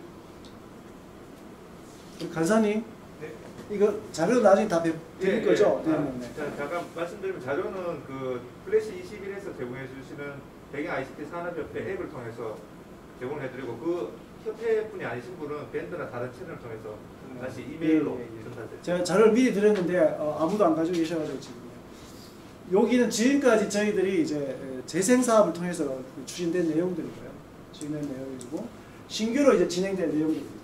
간사님 네. 이거 자료는 나중에 다 드릴 거죠? 네. 네. 자, 잠깐 말씀드리면 자료는 그 플래시 21에서 제공해 주시는 배경 ICT 산업협회 앱을 통해서 제공을 해드리고 그 협회뿐이 아니신 분은 밴드나 다른 채널을 통해서 다시 이메일로 전달드립니다. 제가 자료를 미리 드렸는데 아무도 안 가지고 계셔가지고 지금 여기는 지금까지 저희들이 이제 재생 사업을 통해서 추진된 내용들이고요. 추진된 내용이고 신규로 이제 진행된 내용들입니다.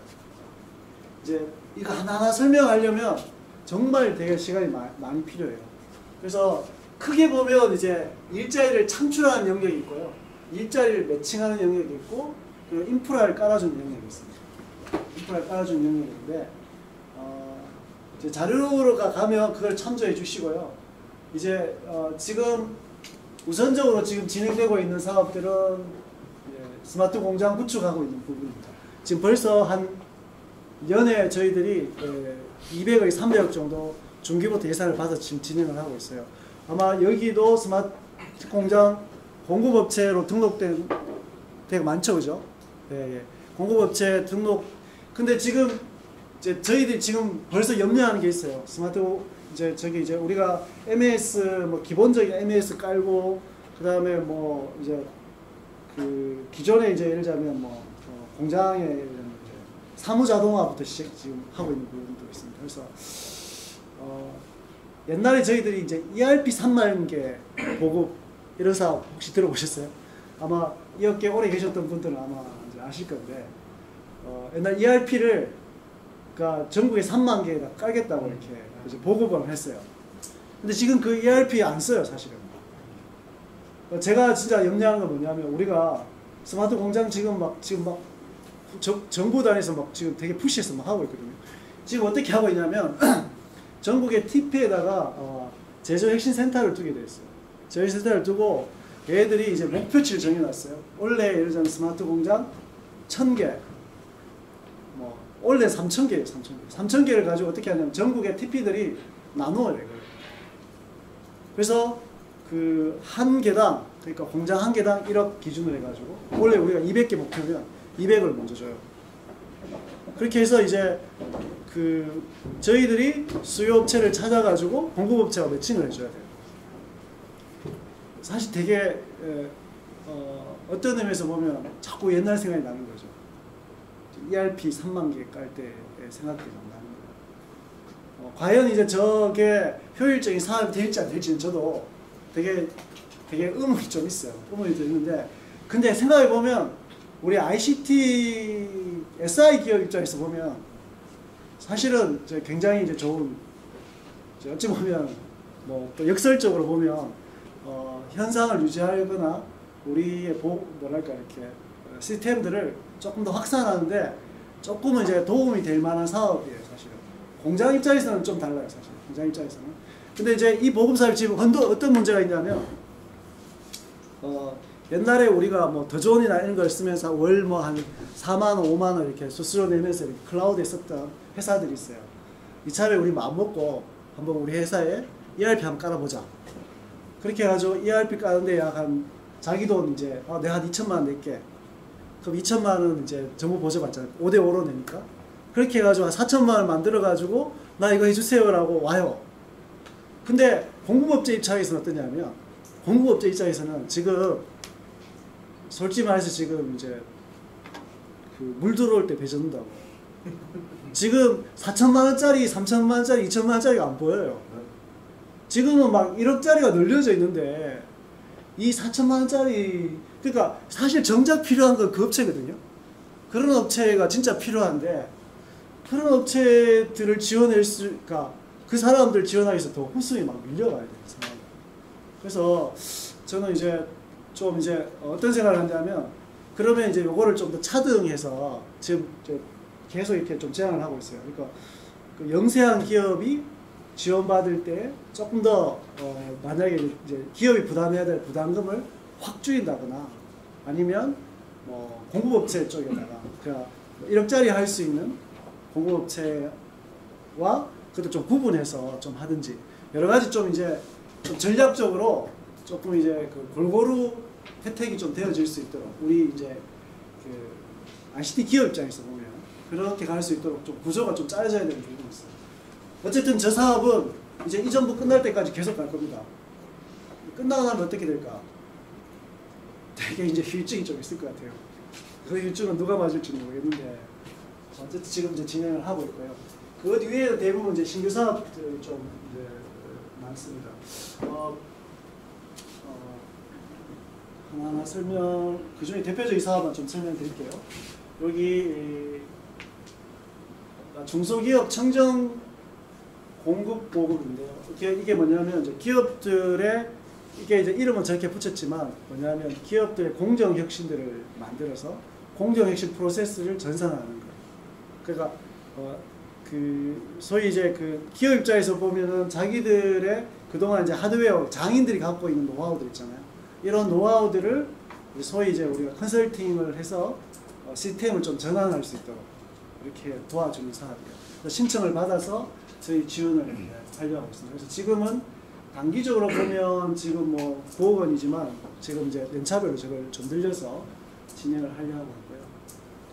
이제 이거 하나하나 설명하려면 정말 되게 시간이 많이 필요해요. 그래서 크게 보면 이제 일자리를 창출하는 영역이 있고요. 일자리를 매칭하는 영역이 있고 그리고 인프라를 깔아주는 영역이 있습니다. 인프라를 깔아주는 영역인데 이제 자료가 가면 그걸 참조해 주시고요. 이제 지금 우선적으로 지금 진행되고 있는 사업들은 스마트 공장 구축하고 있는 부분입니다. 지금 벌써 한 연에 저희들이 200억, 300억 정도 중기부터 예산을 받아서 지금 진행을 하고 있어요. 아마 여기도 스마트 공장 공급업체로 등록된 되게 많죠, 그죠? 예. 공급업체 등록. 근데 지금 이제 저희들이 지금 벌써 염려하는 게 있어요. 스마트 이제 우리가 MES 뭐 기본적인 MES 깔고 그다음에 뭐 이제 그 기존에 이제 예를 들자면 뭐 공장에 사무자동화부터 지금 하고 있는 부분도 있습니다. 그래서 옛날에 저희들이 이제 ERP 3만 개 보급 이런 사업 혹시 들어보셨어요? 아마 이 업계에 오래 계셨던 분들은 아마 이제 아실 건데 옛날 ERP를 그러니까 전국에 3만 개가 깔겠다고 이렇게 이제 보급을 했어요. 근데 지금 그 ERP 안 써요, 사실은. 제가 진짜 염려하는 건 뭐냐면 우리가 스마트 공장 지금 막 정부 단위에서 막 지금 되게 푸시해서 막 하고 있거든요. 지금 어떻게 하고 있냐면 전국의 TP에다가 제조 핵심 센터를 두게 돼 있어요. 제조 센터를 두고 얘들이 이제 목표치를 정해놨어요. 원래 예를 들면 스마트 공장 1000개, 뭐 원래 3000개예요. 3000개를 가지고 어떻게 하냐면 전국의 TP들이 나누어요. 그래서 그 한 개당, 그러니까 공장 한 개당 1억 기준으로 해가지고 원래 우리가 200개 목표면 200을 먼저 줘요. 그렇게 해서 이제 그 저희들이 수요업체를 찾아가지고 공급업체와 매칭을 해줘야 돼요. 사실 되게 어떤 의미에서 보면 자꾸 옛날 생각이 나는 거죠. ERP 3만 개 깔 때의 생각들이 나는 거예요. 과연 이제 저게 효율적인 사업이 될지 안 될지는 저도 되게 의문이 좀 있어요. 의문이 드는데 근데 생각해 보면 우리 ICT SI 기업 입장에서 보면 사실은 굉장히 이제 좋은 어찌 보면 뭐 또 역설적으로 보면 현상을 유지하거나 우리의 뭐랄까 이렇게 시스템들을 조금 더 확산하는데 조금은 이제 도움이 될 만한 사업이에요, 사실은. 공장 입장에서는 좀 달라요, 사실. 공장 입장에서는. 근데 이제 이 보급 사업 지금 어떤 문제가 있냐면 옛날에 우리가 뭐 더존이나 이런 걸 쓰면서 월 뭐 한 4만 원, 5만 원 이렇게 수수료 내면서 이렇게 클라우드에 썼던 회사들이 있어요. 이참에 우리 마음 먹고 한번 우리 회사에 ERP 한번 깔아보자. 그렇게 해가지고 ERP 까는데 약 한 자기 돈 이제 내가 한 2천만 원 낼게. 그럼 2천만 원 이제 정보 보조받잖아요. 5대5로 내니까. 그렇게 해가지고 한 4천만 원 만들어가지고 나 이거 해주세요라고 와요. 근데 공급업체 입장에서는 어떠냐면 공급업체 입장에서는 지금 솔직히 말해서 지금 이제 그 물 들어올 때 배 젓는다고. 지금 4천만 원짜리, 3천만 원짜리, 2천만 원짜리가 안 보여요. 지금은 막 1억짜리가 늘려져 있는데 이 4천만 원짜리 그러니까 사실 정작 필요한 건 그 업체거든요. 그런 업체가 진짜 필요한데 그런 업체들을 지원할 수가 그 사람들 지원하기 위해서 더 후순위 막 밀려가야 돼요. 그래서 저는 이제 좀 이제 어떤 생각을 하냐면 그러면 이제 요거를 좀 더 차등해서 지금 계속 이렇게 좀 제안을 하고 있어요. 그러니까 그 영세한 기업이 지원받을 때 조금 더 만약에 이제 기업이 부담해야 될 부담금을 확 줄인다거나 아니면 뭐 공급업체 쪽에다가 그러니까 1억짜리 할 수 있는 공급업체와 그것도 좀 구분해서 좀 하든지 여러 가지 좀 이제 좀 전략적으로 조금 이제 그 골고루 혜택이 좀 되어질 수 있도록 우리 이제 그 ICT 기업 입장에서 보면 그렇게 갈 수 있도록 좀 구조가 좀 짜여져야 되는 부분이 있어요. 어쨌든 저 사업은 이제 이전부 끝날 때까지 계속 갈 겁니다. 끝나고 나면 어떻게 될까? 되게 이제 휴증이 좀 있을 것 같아요. 그 휴증은 누가 맞을지 모르겠는데 어쨌든 지금 이제 진행을 하고 있고요. 그 위에 대부분 이제 신규 사업들이 좀 이제 많습니다. 하나하나 설명, 그 중에 대표적인 사업만 좀 설명드릴게요. 여기 중소기업 청정 공급 보급인데요. 이게 뭐냐면 이제 기업들의 이게 이제 이름은 저렇게 붙였지만 뭐냐면 기업들의 공정 혁신들을 만들어서 공정 혁신 프로세스를 전산화하는 거예요. 그러니까 그 소위 이제 그 기업 입장에서 보면은 자기들의 그동안 이제 하드웨어 장인들이 갖고 있는 노하우들 있잖아요. 이런 노하우들을 소위 이제 우리가 컨설팅을 해서 시스템을 좀 전환할 수 있도록 이렇게 도와주는 사업이에요. 신청을 받아서 저희 지원을 하려고 하고 있습니다. 그래서 지금은 단기적으로 보면 지금 뭐 9억 원이지만 지금 이제 연차별로 저걸 좀 늘려서 진행을 하려고 하고요.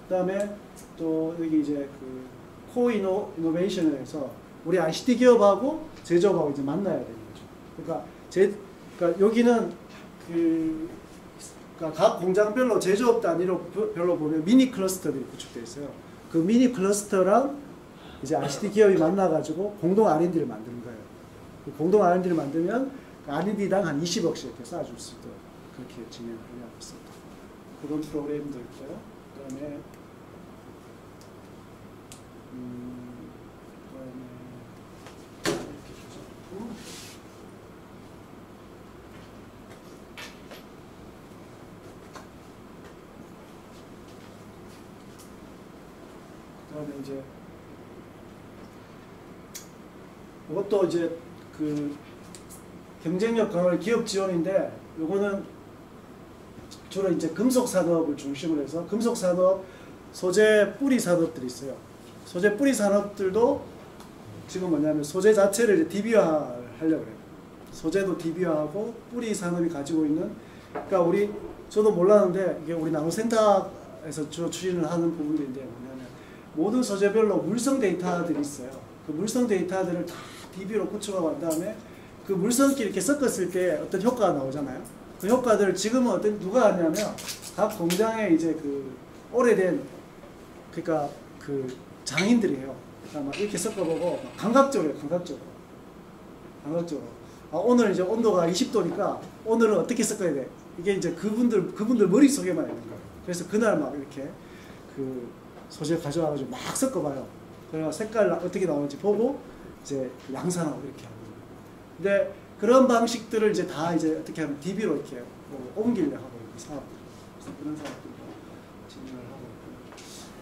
그 다음에 또 여기 이제 그 코이노베이션을 해서 우리 ICT 기업하고 제조업하고 이제 만나야 되는 거죠. 그러니까 여기는 그러니까 각 공장별로 제조업 단위로 별로 보면 미니 클러스터들이 구축되어 있어요. 그 미니 클러스터랑 이제 ICT 기업이 만나가지고 공동 R&D를 만드는 거예요. 그 공동 R&D를 만들면 R&D당 한 20억씩 이렇게 쌓아줄 수 있도록 그렇게 진행을 하고 있습니다. 그런 프로그램도 있고요. 그 다음에 그다음에 이제 이것도 이제 그 경쟁력 강화 기업 지원인데 요거는 주로 이제 금속 산업을 중심으로 해서 금속 산업 소재 뿌리 산업들이 있어요. 소재 뿌리 산업들도 지금 뭐냐면 소재 자체를 이제 DB화 하려고 해요. 소재도 DB화하고 뿌리 산업이 가지고 있는 그러니까 저도 몰랐는데 이게 우리 나노센터에서 주로 추진을 하는 부분들인데 뭐냐면 모든 소재별로 물성 데이터들이 있어요. 그 물성 데이터들을 다 DB로 구축하고 한 다음에 그 물성끼리 이렇게 섞었을 때 어떤 효과가 나오잖아요. 그 효과들을 지금은 누가 하냐면 각 공장에 이제 그 오래된 그러니까 그 장인들이 해요. 그러니까 막 이렇게 섞어보고 감각적으로 해요. 감각적으로. 오늘 이제 온도가 20도니까 오늘은 어떻게 섞어야 돼? 이게 이제 그분들 머릿속에만 있는 거예요. 그래서 그날 막 이렇게 그 소재 가져와가지고 막 섞어봐요. 그래서 색깔 어떻게 나오는지 보고 이제 양산하고 이렇게 하고. 근데 그런 방식들을 이제 다 이제 어떻게 하면 DB로 이렇게 옮기려고 하고 있는 사업들. 그런 사업들도 진행을 하고 있고요.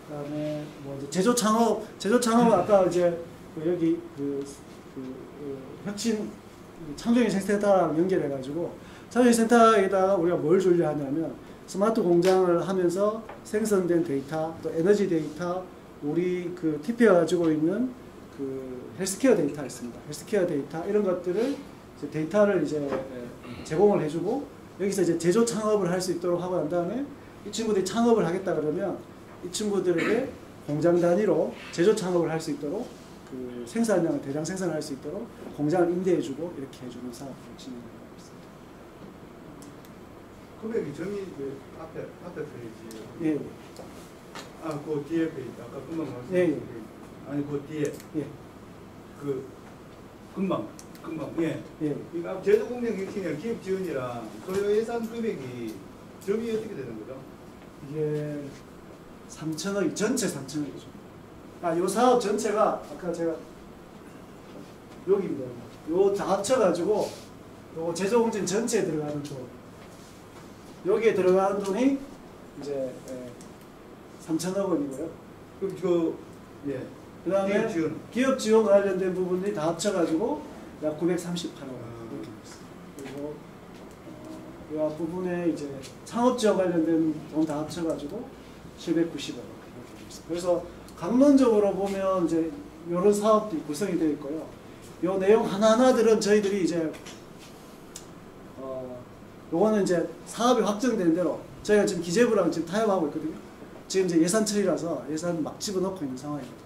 그다음에 뭐 이제 제조 창업은 아까 이제 여기 혁신 창조인생센터랑 연결해가지고 자율센터에다가 우리가 뭘 주려 하냐면 스마트 공장을 하면서 생성된 데이터, 또 에너지 데이터, 우리 그 TP가 가지고 있는 그 헬스케어 데이터 있습니다. 헬스케어 데이터 이런 것들을 이제 데이터를 이제 제공을 해주고 여기서 이제 제조 창업을 할 수 있도록 하고 난 다음에 이 친구들이 창업을 하겠다 그러면 이 친구들에게 공장 단위로 제조 창업을 할 수 있도록 그 생산량을 대량 생산할 수 있도록 공장을 임대해주고 이렇게 해주는 사업을 진행하고 있습니다. 금액이 정의 그 앞에 페이지. 예. 아, 그 뒤에 페이지. 아까 금방 말씀하신 예, 예. 페이지. 아니 그 뒤에. 예. 그 금방. 예. 예. 이거 제조공장 혁신이랑 기업 지원이랑 소요 예산 금액이 점이 어떻게 되는 거죠? 이게 3천억, 전체 3천억이죠. 아, 요 사업 전체가 아까 제가 여기입니다. 요 다 합쳐가지고 요 제조공장 전체에 들어가는 돈, 여기에 들어가는 돈이 이제 3천억 원이고요. 그럼 예. 그 다음에 기업 지원 관련된 부분들이 다 합쳐가지고 약 938억 원 이렇게 됐어요. 그리고 이 앞부분에 이제 창업 지원 관련된 돈 다 합쳐가지고 790억 원 이렇게 됐어요. 그래서 강론적으로 보면 이제 이런 사업들이 구성이 되어 있고요. 이 내용 하나하나들은 저희들이 이제 요거는 이제 사업이 확정된 대로 저희가 지금 기재부랑 지금 타협하고 있거든요. 지금 이제 예산 처리라서 예산 막 집어넣고 있는 상황입니다.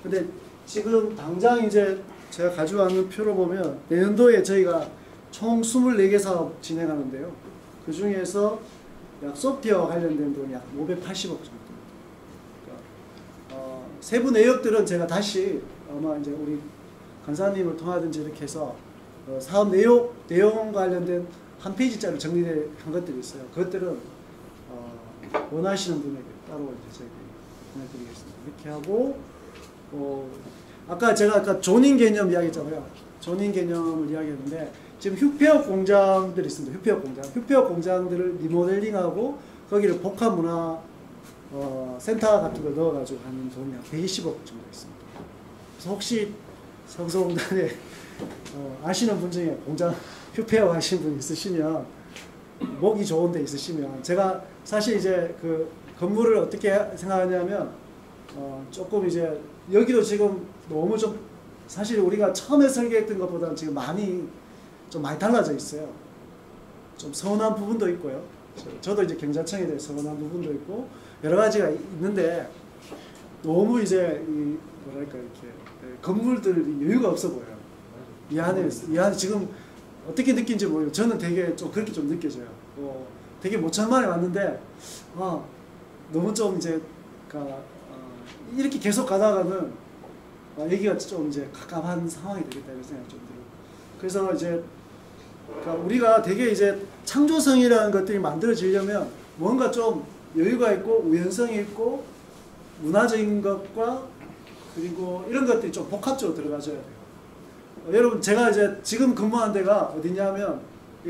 근데 지금 당장 이제 제가 가져가는 표로 보면 내년도에 저희가 총 24개 사업 진행하는데요. 그 중에서 약 소프트웨어 관련된 돈이 약 580억 정도. 그러니까 세부 내역들은 제가 다시 아마 이제 우리 간사님을 통하든지 이렇게 해서 사업 내용 관련된 한 페이지짜리 정리된 것들이 있어요. 그것들은 원하시는 분에게 따로 이제 저희가 보내드리겠습니다. 이렇게 하고 아까 제가 조닌 개념 이야기했잖아요. 조닌 개념을 이야기했는데 지금 휴폐업 공장들이 있습니다. 휴폐업 공장들을 리모델링하고 거기를 복합 문화 센터 같은 거 넣어가지고 하는 돈이 한 120억 정도 있습니다. 그래서 혹시 성서공단에 아시는 분 중에 공장 휴폐업 하신 분 있으시면 목이 좋은 데 있으시면 제가 사실 이제 그 건물을 어떻게 생각하냐면 조금 이제 여기도 지금 너무 좀 사실 우리가 처음에 설계했던 것보다는 지금 많이 달라져 있어요. 좀 서운한 부분도 있고요. 저도 이제 경자청에 대해 서운한 부분도 있고 여러 가지가 있는데 너무 이제 뭐랄까 이렇게 건물들이 여유가 없어 보여요. 이 안에 지금 어떻게 느낀지 모르겠어요. 저는 되게 좀 그렇게 좀 느껴져요. 되게 모처만에 왔는데 너무 좀 이제 이렇게 계속 가다가는 여기가 좀 이제 갑갑한 상황이 되겠다 이런 생각이 좀 들어요. 그래서 이제 우리가 되게 이제 창조성이라는 것들이 만들어지려면 뭔가 좀 여유가 있고 우연성이 있고 문화적인 것과 그리고 이런 것들이 좀 복합적으로 들어가줘야 돼요. 여러분 제가 이제 지금 근무한 데가 어디냐면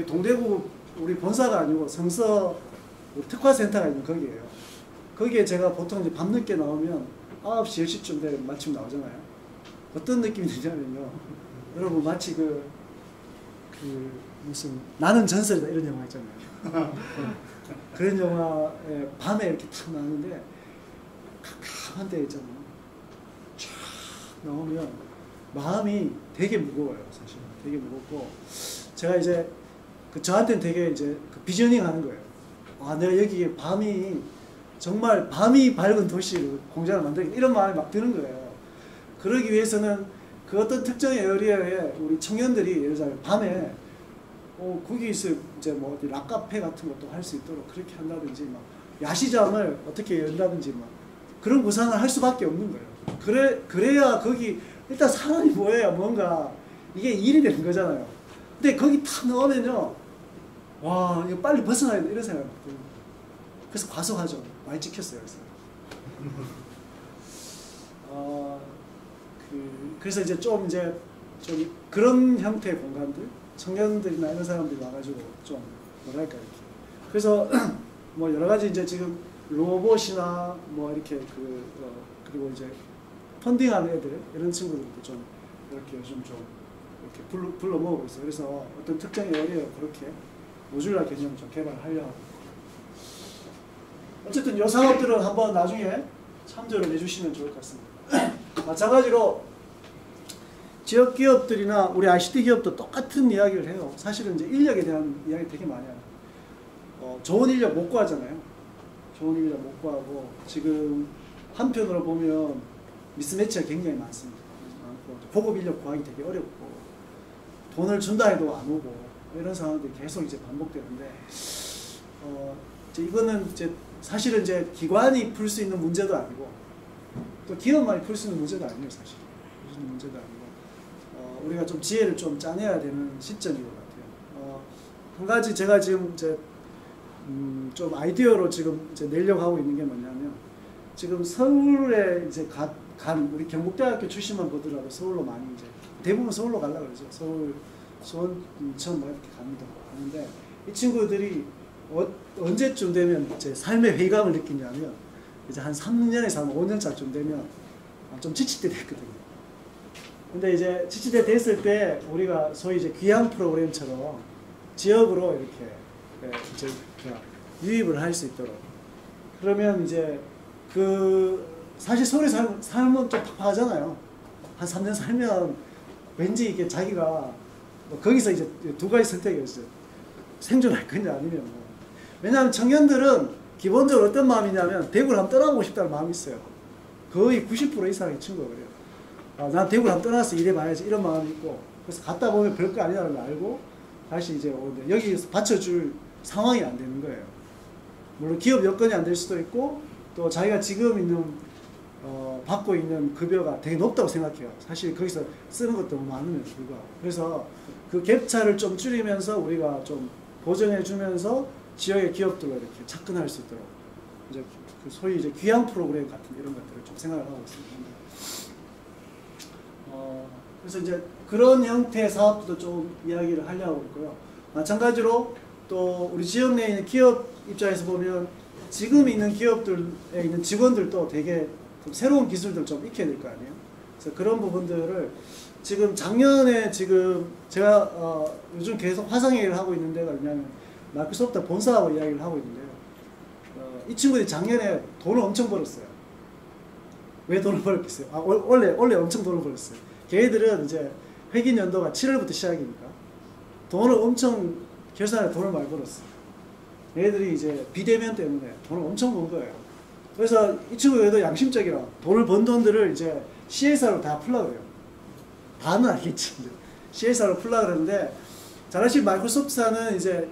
동대구 우리 본사가 아니고 성서 특화센터가 있는 거기에요. 거기에 제가 보통 이제 밤늦게 나오면 9시, 10시쯤 되면 마침 나오잖아요. 어떤 느낌이 드냐면요. 여러분 마치 무슨 나는 전설이다 이런 영화 있잖아요. 그런 영화에 밤에 이렇게 탁 나오는데 캄캄한 데 있잖아요. 쫙 나오면 마음이 되게 무거워요. 사실 되게 무겁고 제가 이제 저한테는 되게 이제 비저닝 하는 거예요. 내가 여기 정말 밤이 밝은 도시를 공장을 만들겠다 이런 마음이 막 드는 거예요. 그러기 위해서는 그 어떤 특정의 에리어에 우리 청년들이 예를 들면 밤에 거기서 이제 뭐 어디 락카페 같은 것도 할 수 있도록 그렇게 한다든지 막 야시장을 어떻게 연다든지 막 그런 구상을 할 수밖에 없는 거예요. 그래야 거기 일단 사람이 뭐예요? 뭔가 이게 일이 되는 거잖아요. 근데 거기 탁 넣으면요, 와 이거 빨리 벗어나야 돼 이런 생각이 들어요. 그래서 과속하죠. 많이 찍혔어요. 그래서 이제 좀 그런 형태의 공간들, 청년들이나 이런 사람들이 와가지고 좀 뭐랄까 이렇게. 그래서 뭐 여러 가지 이제 지금 로봇이나 뭐 이렇게 그리고 이제 펀딩하는 애들 이런 친구들도 좀 이렇게 요즘 좀 이렇게 불러 모으고 있어요. 그래서 어떤 특정 에리어 그렇게 모듈라 개념을 좀 개발하려고 하고. 어쨌든 이 사업들은 한번 나중에 참조를 해주시면 좋을 것 같습니다. 마찬가지로 지역 기업들이나 우리 ICT 기업도 똑같은 이야기를 해요. 사실은 이제 인력에 대한 이야기 되게 많이 해요. 좋은 인력 못 구하잖아요. 좋은 인력 못 구하고 지금 한편으로 보면 미스매치가 굉장히 많습니다. 고급 인력 구하기 되게 어렵고 돈을 준다 해도 안 오고 이런 상황들이 계속 이제 반복되는데 이제 이거는 이제 사실은 이제 기관이 풀 수 있는 문제도 아니고 또 기업만이 풀 수 있는 문제도 아니에요. 사실 풀 수 있는 문제도 아니고 우리가 좀 지혜를 좀 짜내야 되는 시점인 것 같아요. 한 가지 제가 지금 이제 좀 아이디어로 지금 이제 내려고 하고 있는 게 뭐냐면 지금 서울에 이제 간 우리 경북대학교 출신만 보더라도 서울로 많이 이제 대부분 서울로 가려고 그러죠. 서울, 수원, 인천 뭐 이렇게 갑니다. 하는데 이 친구들이 언제쯤 되면 이제 삶의 회의감을 느끼냐면 이제 한 3년에서 한 5년 차쯤 되면 좀 지칠 때 됐거든요. 근데 이제 지칠 때 됐을 때 우리가 소위 이제 귀향 프로그램처럼 지역으로 이렇게 이제 유입을 할 수 있도록 그러면 이제 사실 서울에 살면 좀 팍팍하잖아요. 한 3년 살면 왠지 이게 자기가 뭐 거기서 이제 두 가지 선택이었어요. 생존할 거냐 아니면 뭐. 왜냐하면 청년들은 기본적으로 어떤 마음이냐면 대구를 한번 떠나보고 싶다는 마음이 있어요. 거의 90% 이상의 친구가 그래요. 난 대구를 한번 떠나서 일해봐야지 이런 마음이 있고 그래서 갔다 보면 별거 아니라는 걸 알고 다시 이제 오는데 여기서 받쳐줄 상황이 안 되는 거예요. 물론 기업 여건이 안 될 수도 있고 또 자기가 지금 있는 받고 있는 급여가 되게 높다고 생각해요. 사실 거기서 쓰는 것도 많으면서 불구하고. 그래서 그 갭차를 좀 줄이면서 우리가 좀 보전해 주면서 지역의 기업들로 이렇게 접근할 수 있도록 이제 그 소위 이제 귀향 프로그램 같은 이런 것들을 좀 생각을 하고 있습니다. 그래서 이제 그런 형태의 사업도 좀 이야기를 하려고 있고요. 마찬가지로 또 우리 지역 내에 있는 기업 입장에서 보면 지금 있는 기업들에 있는 직원들도 되게 새로운 기술들 좀 익혀야 될 거 아니에요. 그래서 그런 부분들을 지금 작년에 지금 제가 요즘 계속 화상 얘기를 하고 있는 데가 뭐냐면 마이크로소프트 본사하고 이야기를 하고 있는데요. 이 친구들이 작년에 돈을 엄청 벌었어요. 왜 돈을 벌었겠어요? 원래 엄청 돈을 벌었어요. 걔네들은 이제 회기 연도가 7월부터 시작이니까 돈을 엄청 결산에 돈을 많이 벌었어요. 얘네들이 이제 비대면 때문에 돈을 엄청 번 거예요. 그래서 이 친구들도 양심적이라 돈을 번 돈들을 이제 CSR로 다 풀려고 그래요. 다는 알겠지. CSR로 풀려고 그러는데 사실 마이크로소프트사는 이제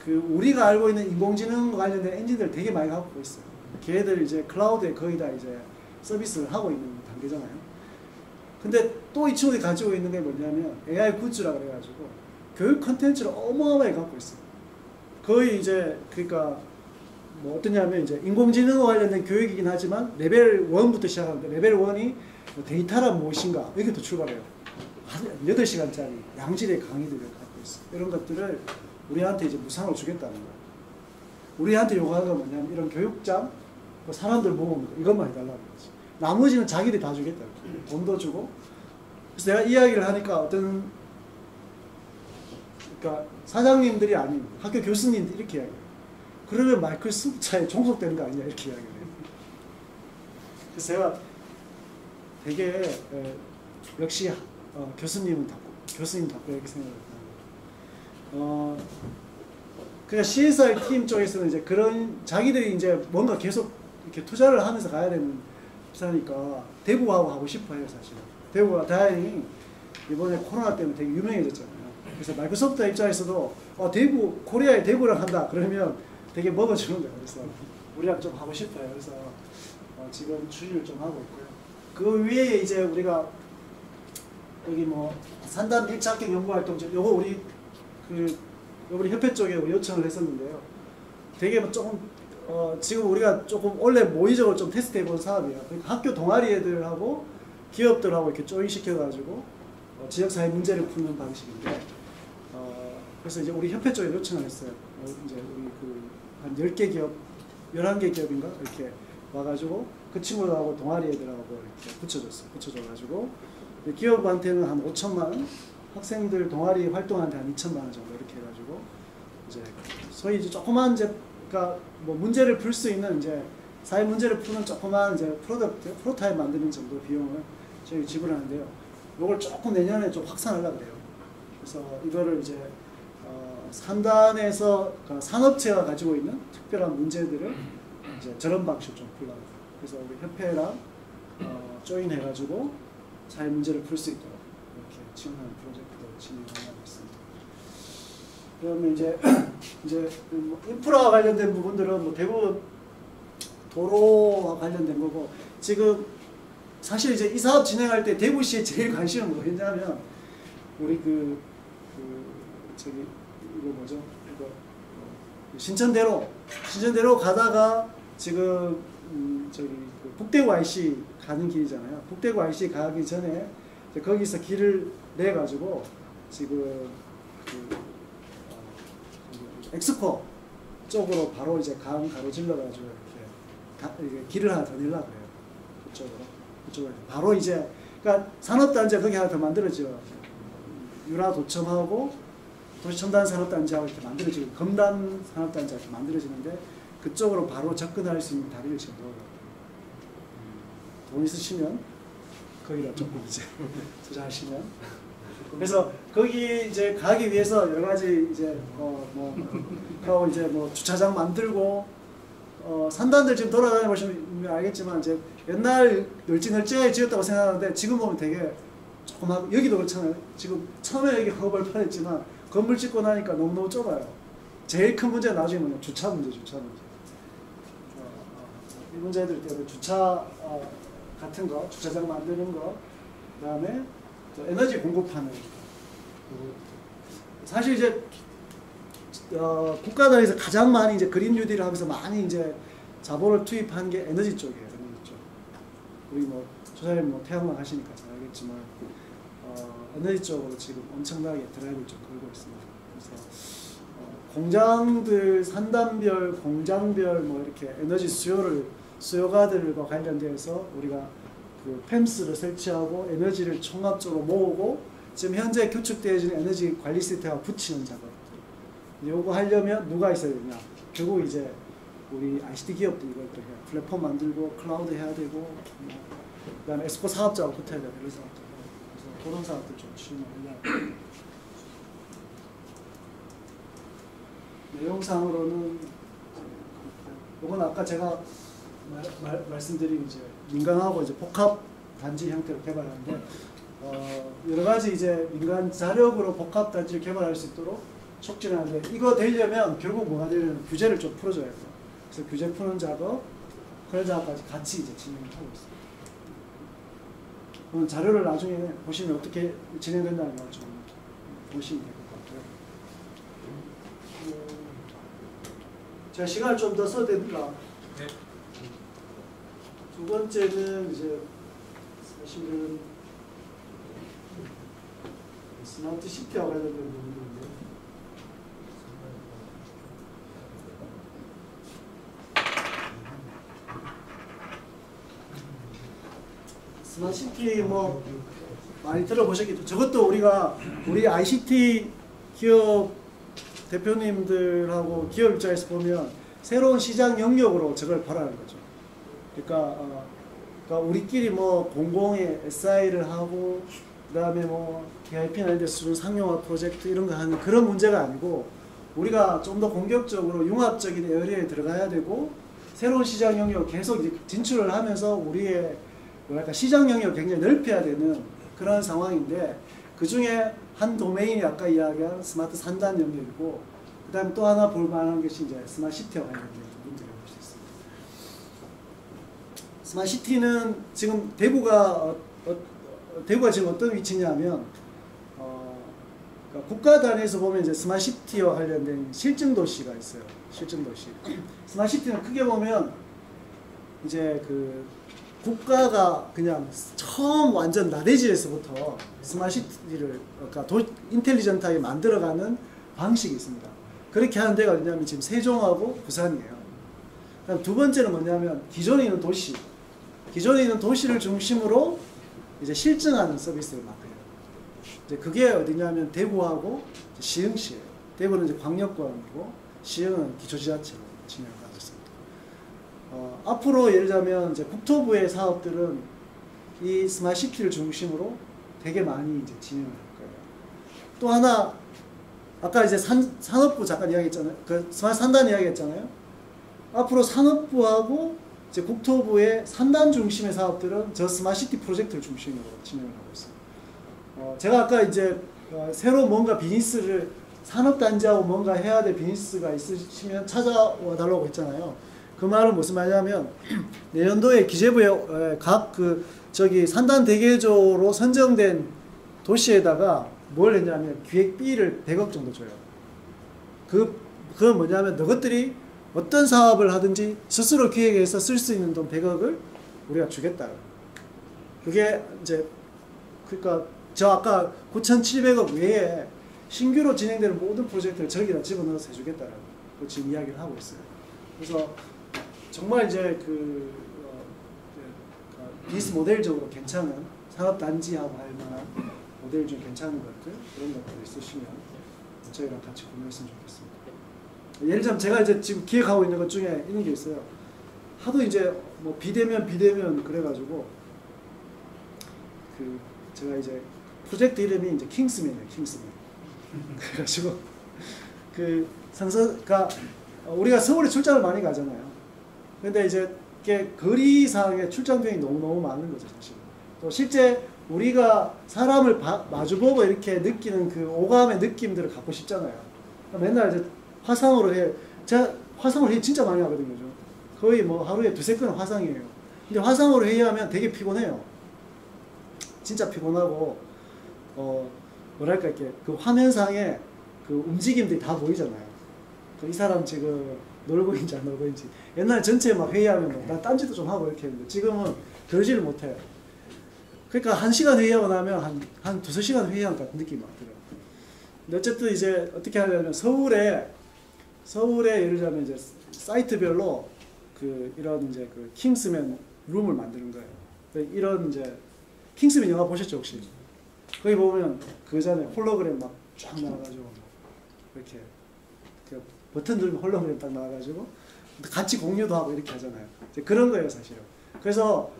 그 우리가 알고 있는 인공지능 관련된 엔진들 되게 많이 갖고 있어요. 걔네들 이제 클라우드에 거의 다 이제 서비스를 하고 있는 단계잖아요. 근데 또 이 친구들이 가지고 있는 게 뭐냐면 AI 굿즈라 그래가지고 교육 컨텐츠를 어마어마하게 갖고 있어요. 거의 이제 그러니까 뭐 어떠냐면 이제 인공지능과 관련된 교육이긴 하지만 레벨 1부터 시작하는데 레벨 1이 데이터란 무엇인가 여기부터 출발해요. 한 8시간짜리 양질의 강의들을 갖고 있어요. 이런 것들을 우리한테 이제 무상으로 주겠다는 거예요. 우리한테 요구하는 건 뭐냐면 이런 교육장, 뭐 사람들 모으는 거 이것만 해달라는 거지. 나머지는 자기들이 다 주겠다는 거예요. 돈도 주고. 그래서 내가 이야기를 하니까 그러니까 사장님들이 아닌 학교 교수님들이 이렇게 이야기해요. 그러면 마이크로소프트사에 종속되는 거 아니냐 이렇게 이야기를 해요. 그래서 제가 되게 역시 교수님답고 이렇게 생각을 해요. 그러니까 CSR 팀 쪽에서는 이제 그런 자기들이 이제 뭔가 계속 이렇게 투자를 하면서 가야 되는 회사니까 대구하고 하고 싶어요 사실은. 대구가 다행히 이번에 코로나 때문에 되게 유명해졌잖아요. 그래서 마이크로소프트 입장에서도 대구 코리아에 대구랑 한다 그러면 되게 먹어주는 거예요. 그래서 우리랑 좀 하고 싶어요. 그래서 지금 추진을 좀 하고 있고요. 그 위에 이제 우리가 여기 뭐 산단 1차 합격 연구활동 요거 우리 우리 협회 쪽에 우리 요청을 했었는데요. 되게 조금 지금 우리가 조금 원래 모의적으로 좀 테스트해본 사업이에요. 그러니까 학교 동아리 애들하고 기업들하고 이렇게 조인시켜가지고 지역사회 문제를 푸는 방식인데 그래서 이제 우리 협회 쪽에 요청을 했어요. 이제 우리 한 10개 기업, 11개 기업인가 이렇게 와가지고 그 친구들하고 동아리 애들하고 이렇게 붙여줘가지고 기업한테는 한 5천만 원, 학생들 동아리 활동한테 한 2천만 원 정도 이렇게 해가지고 이제 소위 이제 조그만 이제 그러니까 뭐 문제를 풀 수 있는 이제 사회 문제를 푸는 조그만 이제 프로타입 만드는 정도 비용을 저희 지불하는데요. 이걸 조금 내년에 좀 확산하려고 그래요. 그래서 이거를 이제 산단에서 그러니까 산업체가 가지고 있는 특별한 문제들을 이제 저런 방식으로 좀 풀려고 해요. 그래서 우리 협회랑 조인해가지고 사회 문제를 풀 수 있도록 이렇게 지원하는 프로젝트를 진행하고 있습니다. 그러면 이제 뭐 인프라와 관련된 부분들은 뭐 대부분 도로와 관련된 거고, 지금 사실 이제 이 사업 진행할 때 대구시에 제일 관심은 뭐였냐면 우리 저기 이거 뭐죠? 이거 신천대로 가다가 지금 저기 북대구 IC 가는 길이잖아요. 북대구 IC 가기 전에 거기서 길을 내 가지고 지금 엑스코 쪽으로 바로 이제 강 가로질러 가지고 이렇게 길을 하나 더 내려고 해요. 그쪽으로 바로 이제 그러니까 산업단지 거기 하나 더 만들어져. 유라도청하고 도시첨단 산업단지하고 이렇게 만들어지고 검단 산업단지가 이렇게 만들어지는데 그쪽으로 바로 접근할 수 있는 다리를 지금 넣어요. 돈 있으시면 거기다 조금 이제 투자하시면. 그래서 거기 이제 가기 위해서 여러 가지 이제 이제 뭐 주차장 만들고 산단들 지금 돌아다니 보시면 알겠지만 이제 옛날 널찍널찍하게 지었다고 생각하는데 지금 보면 되게 조그맣고 여기도 그렇잖아요. 지금 처음에 여기 허벌판했지만 건물 짓고 나니까 너무너무 좁아요. 제일 큰 문제는 나중에 뭐냐 주차 문제. 이 문제들 때문에 주차 같은 거, 주차장 만드는 거, 그 다음에 에너지 공급하는 거. 사실 이제 국가 단위에서 가장 많이 이제 그린 뉴딜을 하면서 많이 이제 자본을 투입한 게 에너지 쪽이에요. 에너지 쪽. 우리 뭐 조사님 뭐 태양광 하시니까 잘 알겠지만 에너지 쪽으로 지금 엄청나게 드라이브를 좀 걸고 있습니다. 그래서 공장들 산단별, 공장별 뭐 이렇게 에너지 수요가들과 관련돼서 우리가 그 팸스를 설치하고 에너지를 종합적으로 모으고 지금 현재 구축되어진 에너지 관리 시스템과 붙이는 작업. 요거 하려면 누가 있어야 되냐? 결국 이제 우리 ICT 기업도 이걸 또 해요. 플랫폼 만들고 클라우드 해야 되고, 그다음에 에스코 사업자가 붙어야 되고 이런 사업들. 그래서 그런 사업들 좀 추진하려고. 내용상으로는 이건 아까 제가 말씀드린 이제 민간하고 이제 복합 단지 형태로 개발하는데 여러 가지 이제 민간 자력으로 복합 단지를 개발할 수 있도록 촉진하는데 이거 되려면 결국 뭐가 되려면 규제를 좀 풀어줘야 돼요. 그래서 규제 푸는 작업, 그런 작업까지 같이 이제 진행을 하고 있습니다. 그럼 자료를 나중에 보시면 어떻게 진행된다는 걸 좀 보시면 될 것 같고요. 제가 시간을 좀 더 써도 됩니까? 네. 두 번째는 이제 사실은 스마트 시티와 관련된 부분인데 스마트 시티 뭐 많이 들어보셨겠죠. 저것도 우리 ICT 기업 대표님들하고 기업 입장에서 보면 새로운 시장 영역으로 저걸 바라는 거죠. 그러니까 우리끼리 뭐 공공의 SI를 하고 그다음에 뭐 DIP나 이런 데서 주는 상용화 프로젝트 이런 거 하는 그런 문제가 아니고 우리가 좀 더 공격적으로 융합적인 에어리어에 들어가야 되고 새로운 시장 영역 계속 이제 진출을 하면서 우리의 뭐랄까 시장 영역을 굉장히 넓혀야 되는 그런 상황인데 그 중에 한 도메인이 아까 이야기한 스마트 산단 영역이고 그 다음에 또 하나 볼 만한 것이 이제 스마트 시티와 관련된 부분들을 볼 수 있습니다. 스마트 시티는 지금 대구가 지금 어떤 위치냐면 그러니까 국가 단위에서 보면 이제 스마트 시티와 관련된 실증 도시가 있어요. 실증 도시. 스마트 시티는 크게 보면 이제 그 국가가 그냥 처음 완전 나대지에서부터 스마트 시티를 그러니까 인텔리전트하게 만들어가는 방식이 있습니다. 그렇게 하는 데가 어디냐면 지금 세종하고 부산이에요. 그다음 두 번째는 뭐냐면 기존에 있는 도시. 기존에 있는 도시를 중심으로 이제 실증하는 서비스를 맡아요. 이제 그게 어디냐면 대구하고 시흥시예요. 대구는 이제 광역권이고 시흥은 기초지자체로 진행을 하셨습니다. 앞으로 예를 들자면 이제 국토부의 사업들은 이 스마트시티를 중심으로 되게 많이 이제 진행을 할 거예요. 또 하나 아까 이제 산업부 잠깐 이야기했잖아요. 그 스마트 산단 이야기했잖아요. 앞으로 산업부하고 이제 국토부의 3단 중심의 사업들은 저 스마트시티 프로젝트를 중심으로 진행을 하고 있어요. 제가 아까 이제 새로 뭔가 비즈니스를 산업단지하고 뭔가 해야 될 비즈니스가 있으시면 찾아와 달라고 했잖아요. 그 말은 무슨 말이냐면 내년도에 기재부에 각 산단 대개조로 선정된 도시에다가 뭘 했냐면 기획비를 100억 정도 줘요. 그건 뭐냐면 너것들이 어떤 사업을 하든지 스스로 기획해서 쓸 수 있는 돈 100억을 우리가 주겠다. 그게 이제 그러니까 저 아까 9,700억 외에 신규로 진행되는 모든 프로젝트를 저기다 집어넣어서 해주겠다라고 지금 이야기를 하고 있어요. 그래서 정말 이제 비즈니스 모델적으로 괜찮은 산업단지하고 할 만한 모델 중 괜찮은 것들 그런 것들 있으시면 저희랑 같이 공유했으면 좋겠습니다. 예를 들면 제가 이제 지금 기획하고 있는 것 중에 있는 게 있어요. 하도 이제 뭐 비대면 그래가지고 제가 이제 프로젝트 이름이 이제 킹스맨이에요. 킹스맨. 그래가지고 상서가 우리가 서울에 출장을 많이 가잖아요. 근데 이제 이게 거리상의 출장 비용이 너무 많은 거죠, 사실. 또 실제 우리가 사람을 마주보고 이렇게 느끼는 그 오감의 느낌들을 갖고 싶잖아요. 맨날 이제 화상으로 해. 제가 화상으로 회의 진짜 많이 하거든요. 거의 뭐 하루에 2-3건은 화상이에요. 근데 화상으로 회의하면 되게 피곤해요. 진짜 피곤하고, 뭐랄까, 이렇게 그 화면상에 그 움직임들이 다 보이잖아요. 이 사람 지금 놀고 있는지 안 놀고 있는지. 옛날에 전체 막 회의하면 나 딴짓도 좀 하고 이렇게 했는데 지금은 그러지를 못해요. 그러니까 1시간 회의하고 나면 한 2-3시간 회의한 것 같은 느낌이 막 들어요. 근데 어쨌든 이제 어떻게 하냐면 서울에 예를 들자면 이제 사이트별로 이런 이제 킹스맨 룸을 만드는 거예요. 이런 이제 킹스맨 영화 보셨죠 혹시? 거기 보면 그 전에 홀로그램 막 쫙 나와가지고 이렇게 버튼 누르면 홀로그램 딱 나와가지고 같이 공유도 하고 이렇게 하잖아요. 이제 그런 거예요 사실은. 그래서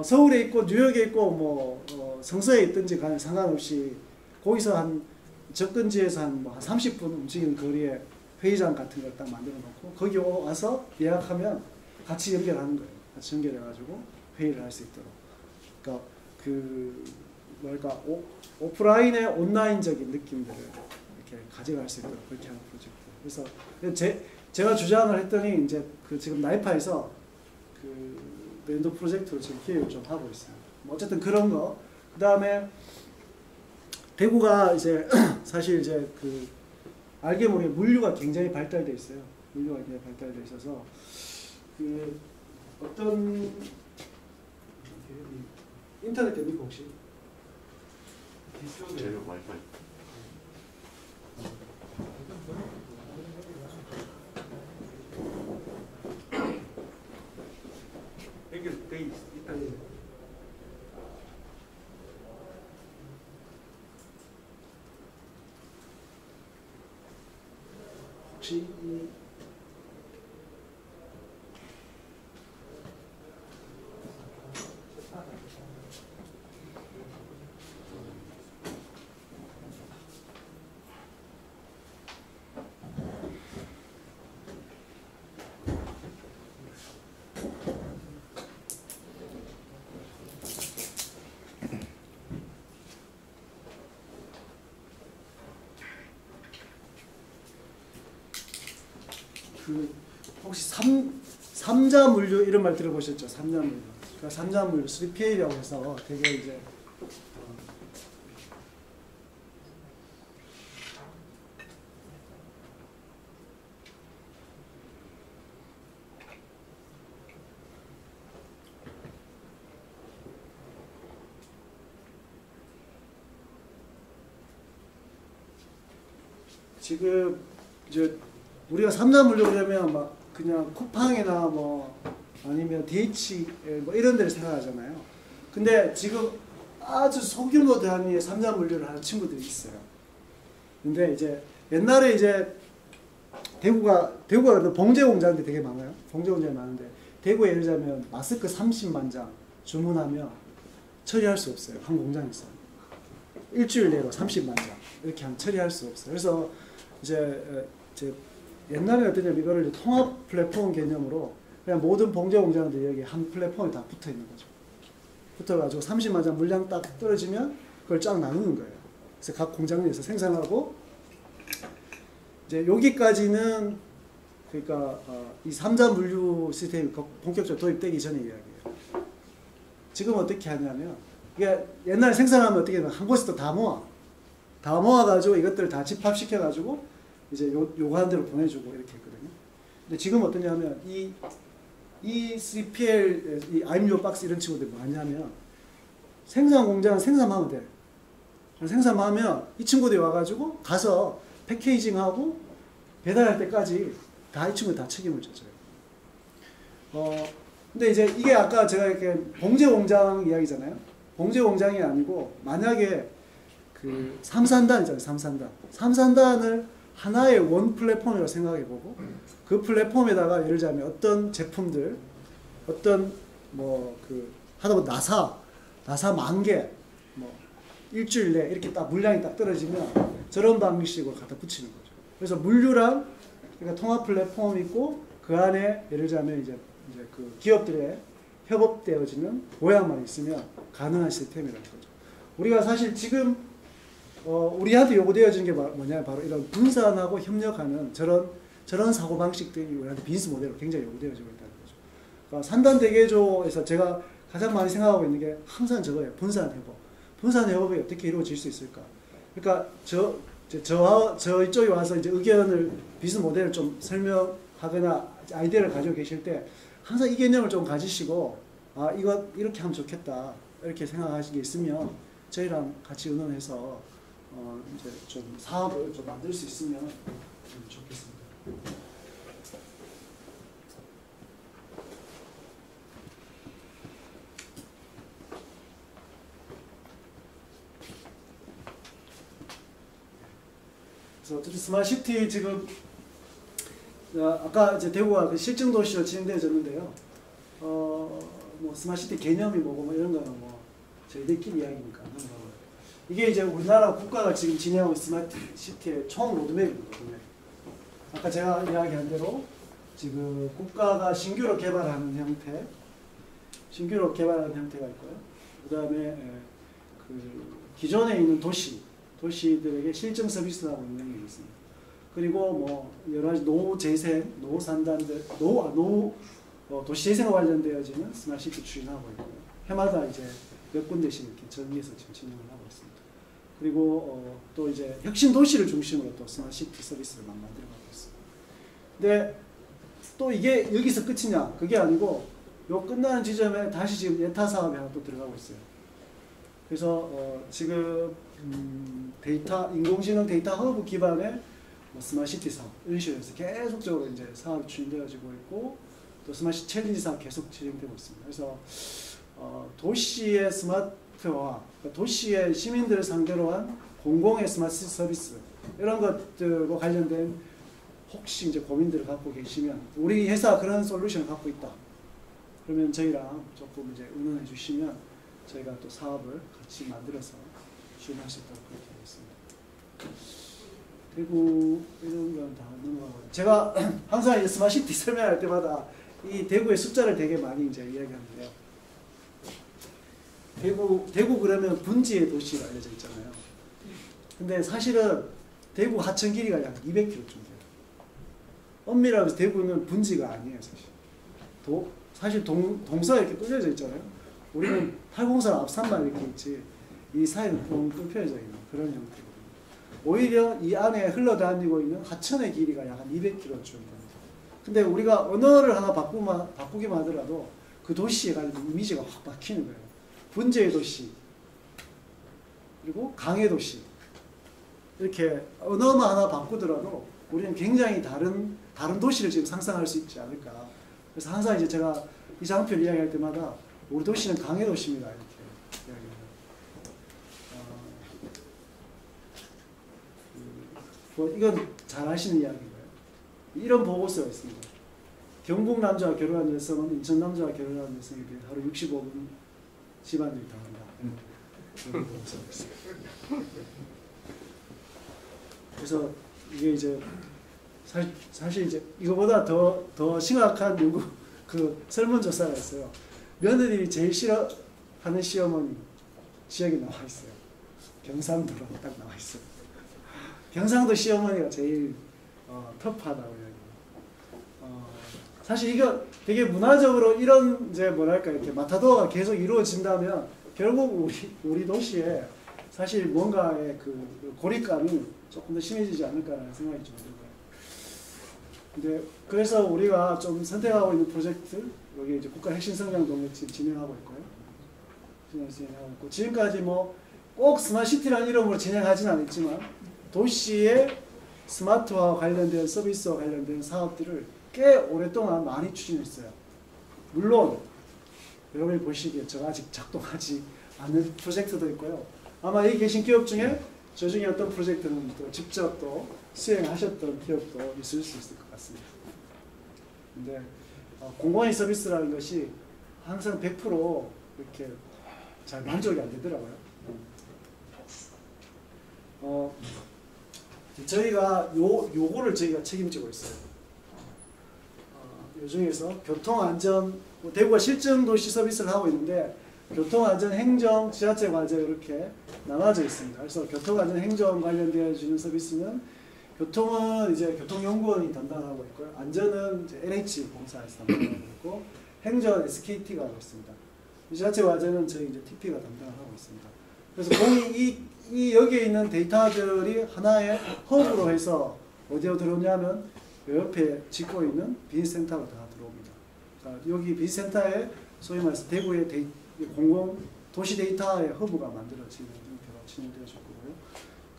서울에 있고 뉴욕에 있고 뭐 성서에 있든지 간에 상관없이 거기서 한 접근지에서 한 30분 움직이는 거리에 회의장 같은 걸 딱 만들어 놓고 거기 와서 예약하면 같이 연결하는 거예요. 같이 연결해가지고 회의를 할 수 있도록. 그러니까 뭐랄까 오프라인의 온라인적인 느낌들을 이렇게 가져갈 수 있도록 그렇게 하는 프로젝트. 그래서 제가 주장을 했더니 이제 지금 나이파에서 랜드 프로젝트로 지금 기획을 좀 하고 있어요. 뭐 어쨌든 그런 거. 그 다음에 대구가 이제 사실 이제 알게 모르게 물류가 굉장히 발달돼 있어요. 물류가 굉장히 발달돼 있어서 어떤 인터넷 됩니까 혹시? 제로 와이파이. 연결돼 있다. 혹시 혹시 삼자 물류 이런 말 들어보셨죠? 삼자 물류. 그러니까 삼자 물류 3PL이라고 해서 되게 이제 지금 이제 우리가 삼자 물류 그러면 막 그냥 쿠팡이나 뭐 아니면 DH 뭐 이런 데를 생각하잖아요. 근데 지금 아주 소규모 단위의 삼자 물류를 하는 친구들이 있어요. 근데 이제 옛날에 이제 대구가 봉제 공장들이 되게 많아요. 봉제 공장이 많은데 대구에 예를 들자면 마스크 30만 장 주문하면 처리할 수 없어요. 한 공장에서 일주일 내로 30만 장 이렇게 하면 처리할 수 없어요. 그래서 이제 옛날에 어떠냐면 이거를 이제 통합 플랫폼 개념으로 그냥 모든 봉제 공장들이 여기 한 플랫폼에 다 붙어 있는 거죠. 붙어가지고 30만 장 물량 딱 떨어지면 그걸 쫙 나누는 거예요. 그래서 각 공장에서 생산하고 이제 여기까지는 그러니까 이 3자 물류 시스템이 본격적으로 도입되기 전의 이야기예요. 지금 어떻게 하냐면 이게 옛날에 생산하면 어떻게 하냐면 한 곳에서 다 모아가지고 이것들을 다 집합시켜가지고 이제 요구한 대로 보내주고 이렇게 했거든요. 근데 지금 어떠냐면 이 3PL, 이 I'm your box 이런 친구들이 뭐하냐면 생산 공장은 생산만 하면 돼. 생산만 하면 이 친구들이 와가지고 가서 패케이징하고 배달할 때까지 다 이 친구들 다 책임을 져줘요. 근데 이제 이게 아까 제가 이렇게 봉제 공장 이야기잖아요. 봉제 공장이 아니고 만약에 그 3산단 있잖아요. 3산단을 하나의 원 플랫폼이라고 생각해보고 그 플랫폼에다가 예를 들자면 어떤 제품들 어떤 뭐 그 하다보면 나사 10,000개 뭐 일주일 내 이렇게 딱 물량이 딱 떨어지면 저런 방식으로 갖다 붙이는 거죠. 그래서 물류랑 그러니까 통합 플랫폼이 있고 그 안에 예를 들자면 이제 그 기업들의 협업되어지는 모양만 있으면 가능한 시스템이라는 거죠. 우리가 사실 지금 우리한테 요구되어지는 게 뭐냐 바로 이런 분산하고 협력하는 저런 사고 방식들이 우리한테 비즈니스 모델로 굉장히 요구되어지고 있다는 거죠. 그러니까 3단 대개조에서 제가 가장 많이 생각하고 있는 게 항상 저거예요. 분산 협업. 분산 협업이 어떻게 이루어질 수 있을까? 그러니까 저 이쪽에 와서 이제 의견을 비즈니스 모델을 좀 설명하거나 아이디어를 가지고 계실 때 항상 이 개념을 좀 가지시고 이거 이렇게 하면 좋겠다 이렇게 생각하시는 게 있으면 저희랑 같이 의논해서 이제 좀 사업을 좀 만들 수 있으면 좋겠습니다. 그래서 어쨌든 스마트시티 지금 아까 이제 대구가 그 실증 도시로 진행되어졌는데요. 뭐 스마트시티 개념이 뭐고 뭐 이런 거는 뭐 저희들끼리 이야기니까 하는 거고요. 이게 이제 우리나라 국가가 지금 진행하고 있는 스마트시티의 총 로드맵입니다. 아까 제가 이야기한 대로 지금 국가가 신규로 개발하는 형태가 있고요. 그 다음에 그 기존에 있는 도시들에게 실증 서비스라고 있는 게 있습니다. 그리고 뭐 여러 가지 노재생, 노산단들, 도시 재생과 관련되어지는 스마트시티 추진하고 있고요. 해마다 이제 몇 군데씩 이렇게 정리해서 지금 진행을 하고 있습니다. 그리고 또 이제 혁신 도시를 중심으로 또 스마트시티 서비스를 막 만들어가고 있습니다. 근데 또 이게 여기서 끝이냐? 그게 아니고 요 끝나는 지점에 다시 지금 예타 사업이 하나 또 들어가고 있어요. 그래서 지금 인공지능 데이터 허브 기반의 뭐 스마트시티 사업 이런 식으로 해서 계속적으로 이제 사업이 추진되어지고 있고 또 스마트시티 챌린지 사업 계속 진행되고 있습니다. 그래서 도시의 스마트화, 도시의 시민들을 상대로 한 공공의 스마트 서비스 이런 것들과 관련된 혹시 이제 고민들을 갖고 계시면 우리 회사 그런 솔루션을 갖고 있다. 그러면 저희랑 조금 이제 의논해 주시면 저희가 또 사업을 같이 만들어서 지원할 수 있도록 그렇게 하겠습니다. 대구 이런 건 다 넘어가고 제가 항상 이제 스마트시티 설명할 때마다 이 대구의 숫자를 되게 많이 이제 이야기하는데요. 대구 그러면 분지의 도시가 알려져 있잖아요. 근데 사실은 대구 하천 길이가 약 200km 정도 돼요. 엄밀하게 해서 대구는 분지가 아니에요, 사실. 사실 동서가 이렇게 뚫려져 있잖아요. 우리는 804 앞산만 이렇게 있지 이 사이는 좀 뚫혀져 있는 그런 형태거든요. 오히려 이 안에 흘러다니고 있는 하천의 길이가 약 한 200km 정도 됩니다. 근데 우리가 언어를 하나 바꾸기만 하더라도 그 도시에 관련 이미지가 확 바뀌는 거예요. 분재의 도시, 그리고 강의 도시. 이렇게 언어만 하나 바꾸더라도 우리는 굉장히 다른 도시를 지금 상상할 수 있지 않을까. 그래서 항상 이제 제가 이 장표를 이야기할 때마다 우리 도시는 강의 도시입니다. 이렇게 이야기해요. 뭐 이건 잘 아시는 이야기고요. 이런 보고서가 있습니다. 경북 남자와 결혼한 여성은 인천 남자와 결혼한 여성에 비해 하루 65분 집안일을 당한다. 이런 보고서가 있습니다. 그래서 이게 이제 사실 이제 이거보다 더 심각한 연구 그 설문조사가 있어요. 며느리 제일 싫어하는 시어머니 지역이 나와 있어요. 경상도로 딱 나와 있어요. 경상도 시어머니가 제일 터프하다고 해요. 사실 이거 되게 문화적으로 이런 이제 뭐랄까 이렇게 마타도어가 계속 이루어진다면 결국 우리 도시에 사실 뭔가의 그 고립감이 조금 더 심해지지 않을까라는 생각이 좀 들고요. 근데 그래서 우리가 좀 선택하고 있는 프로젝트 여기 이제 국가 핵심 성장 동력 지금 진행하고 있고요. 진행하고 있고 지금까지 뭐 꼭 스마트시티라는 이름으로 진행하진 않았지만 도시의 스마트화와 관련된 서비스와 관련된 사업들을 꽤 오랫동안 많이 추진했어요. 물론 여러분이 보시기에 제가 아직 작동하지 않는 프로젝트도 있고요. 아마 여기 계신 기업 중에 저 중에 어떤 프로젝트는 또 직접 또 수행하셨던 기업도 있을 수 있을 것 같습니다. 근데 공공의 서비스라는 것이 항상 100% 이렇게 잘 만족이 안 되더라고요. 저희가 요거를 저희가 책임지고 있어요. 요 중에서 교통안전, 대구가 실증도시 서비스를 하고 있는데 교통안전 행정, 지자체 과제 이렇게 나눠져 있습니다. 그래서 교통안전 행정 관련되어지는 서비스는 교통은 이제 교통연구원이 담당하고 있고요. 안전은 이제 NH 공사에서 담당하고 있고 행정은 SKT가 하고 있습니다. 지자체 과제는 저희 이제 TP가 담당하고 있습니다. 그래서 공이 이 여기에 있는 데이터들이 하나의 허브로 해서 어디로 들어오냐면 옆에 짓고 있는 비즈센터로 다 들어옵니다. 그러니까 여기 비즈센터에 소위 말해서 대구의 공공 도시 데이터의 허브가 만들어지는 형태로 진행되어질 거고요.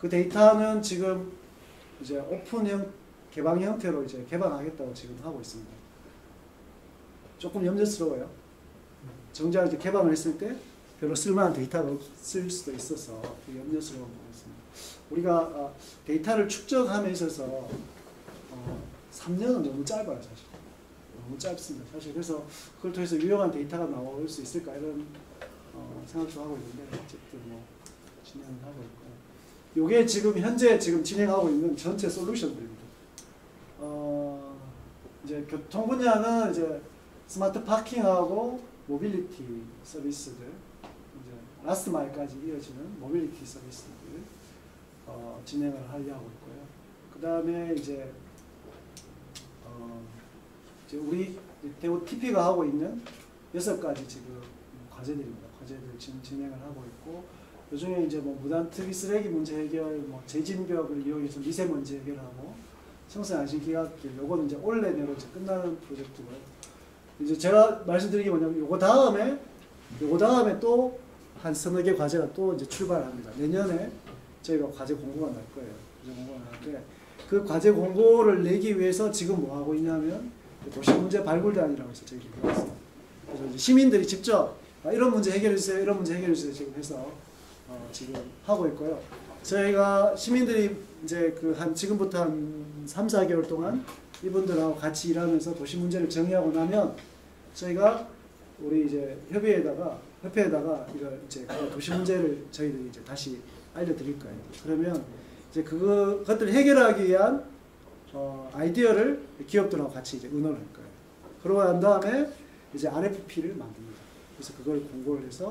그 데이터는 지금 이제 오픈형 개방 형태로 이제 개방하겠다고 지금 하고 있습니다. 조금 염려스러워요. 정작 이제 개방을 했을 때 별로 쓸만한 데이터가 없을 수도 있어서 염려스러운 부분이 있습니다. 우리가 데이터를 축적함에 있어서 3년은 너무 짧아요, 사실. 너무 짧습니다. 사실 그래서 그걸 통해서 유용한 데이터가 나올 수 있을까 이런 생각도 하고 있는데 어쨌든 뭐 진행을 하고 있고. 이게 지금 현재 진행하고 있는 전체 솔루션들입니다. 이제 교통 분야는 이제 스마트 파킹하고 모빌리티 서비스들, 이제 라스트 마일까지 이어지는 모빌리티 서비스들 진행을 하려고 있고요. 그 다음에 이제 우리 대구 TP가 하고 있는 6가지 지금 과제들입니다. 과제들 지금 진행을 하고 있고, 그 중에 이제 뭐 무단투기 쓰레기 문제 해결, 뭐 재진벽을 이용해서 미세먼지 해결하고, 청소년 안심기각길, 요거는 이제 올해 내로 이제 끝나는 프로젝트고요. 이제 제가 말씀드린 게 뭐냐면, 요거 다음에 또 한 서너 개 과제가 또 이제 출발합니다. 내년에 저희가 과제 공고가 날 거예요. 과제 공고가 나는데, 그 과제 공고를 내기 위해서 지금 뭐 하고 있냐면, 도시문제 발굴단이라고 해서 저희가 해왔습니다. 그래서 이제 시민들이 직접 이런 문제 해결해주세요, 이런 문제 해결해주세요 지금 해서 지금 하고 있고요. 저희가 시민들이 이제 지금부터 한 3, 4개월 동안 이분들하고 같이 일하면서 도시 문제를 정의하고 나면 저희가 우리 이제 협회에다가 이걸 이제 도시 문제를 저희들이 이제 다시 알려드릴 거예요. 그러면 이제 그것들을 해결하기 위한 아이디어를 기업들하고 같이 이제 의논을 할 거예요. 그러고 난 다음에 이제 RFP를 만듭니다. 그래서 그걸 공고를 해서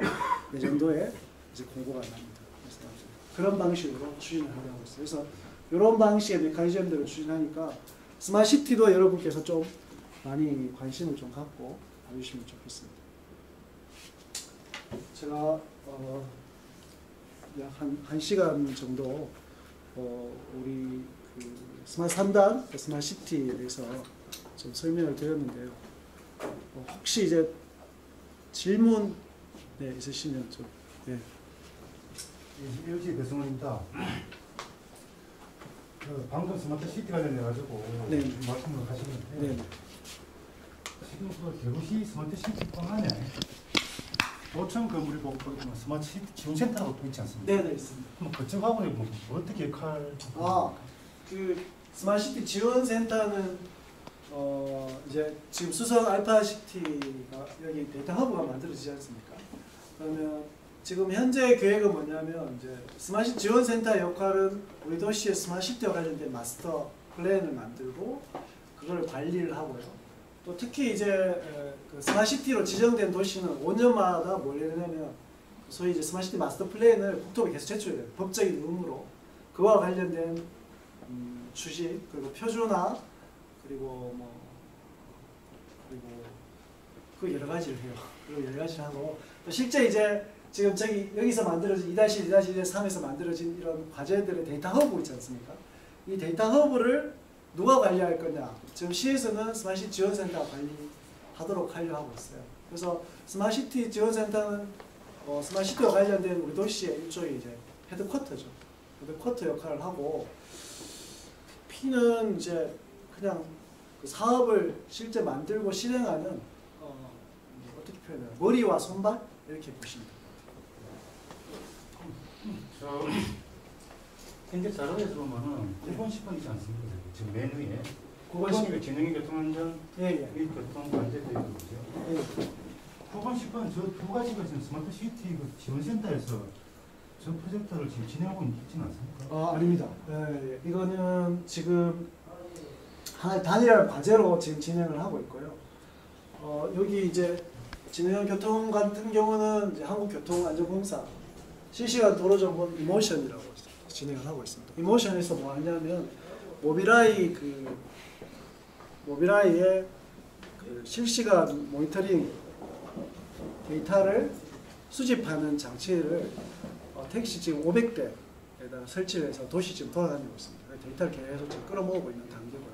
내년도에 이제 공고가 납니다. 그래서 그런 방식으로 추진을 하려고 했어요. 그래서 이런 방식의 메커니즘들을 추진하니까 스마트시티도 여러분께서 좀 많이 관심을 좀 갖고 봐주시면 좋겠습니다. 제가 약 한 시간 정도 우리 스마트 3단, 스마트 시티에 대해서 좀 설명을 드렸는데요. 혹시 이제 질문 있으시면 좀. 네. LG 배승원입니다. 방금 스마트 시티 관련해 가지고 말씀을 하시는데 지금 대구시 스마트 시티뿐 안에 5천 건물이 보면 스마트 시티 지원센터라고 또 있지 않습니까? 네, 있습니다. 그럼 그쪽하고는 어떻게 역할? 그 스마트시티 지원센터는 이제 지금 수성 알파시티가 여기 데이터 허브가 만들어지지 않습니까? 그러면 지금 현재 계획은 뭐냐면 이제 스마트시티 지원센터 역할은 우리 도시의 스마트시티와 관련된 마스터 플랜을 만들고 그걸 관리를 하고요. 또 특히 이제 그 스마트시티로 지정된 도시는 5년마다 뭘 내냐면 소위 이제 스마트시티 마스터 플랜을 국토부에 계속 제출해요. 법적인 의무로 그와 관련된 주식 그리고 표준화 그리고 그리고 그 여러 가지를 해요. 그리고 여러 가지를 하고 또 실제 이제 지금 여기서 만들어진 2-1, 2-3에서 만들어진 이런 과제들의 데이터 허브 있지 않습니까? 이 데이터 허브를 누가 관리할 거냐? 지금 시에서는 스마트시티 지원센터가 관리하도록 하려고 하고 있어요. 그래서 스마트시티 지원센터는 스마트시티와 관련된 우리 도시의 일종의 이제 헤드쿼터죠. 헤드쿼터 역할을 하고 P는 이제 그냥 그 사업을 실제 만들고 실행하는 어떻게 표현해요? 머리와 손발 이렇게 보시면 저 현재 자료에서 보면은 9번 10번 있지 않습니까? 지금 맨 위에 9번 10번 진흥이 교통안전 및 교통관제되어 있죠. 9번 10번 저 두 가지가 지금 스마트시티 지원센터에서 저 프로젝트를 지금 진행하고 있지는 않습니까? 아닙니다. 네, 이거는 지금 하나의 단일한 과제로 지금 진행을 하고 있고요. 여기 이제 진흥형 교통 같은 경우는 이제 한국교통안전공사 실시간 도로정보 이모션이라고 진행을 하고 있습니다. 이모션에서 뭐 하냐면 모빌아이의 그 실시간 모니터링 데이터를 수집하는 장치를 택시 지금 500대에다 설치를 해서 도시 지금 돌아다니고 있습니다. 데이터를 계속 지금 끌어모으고 있는 단계고요.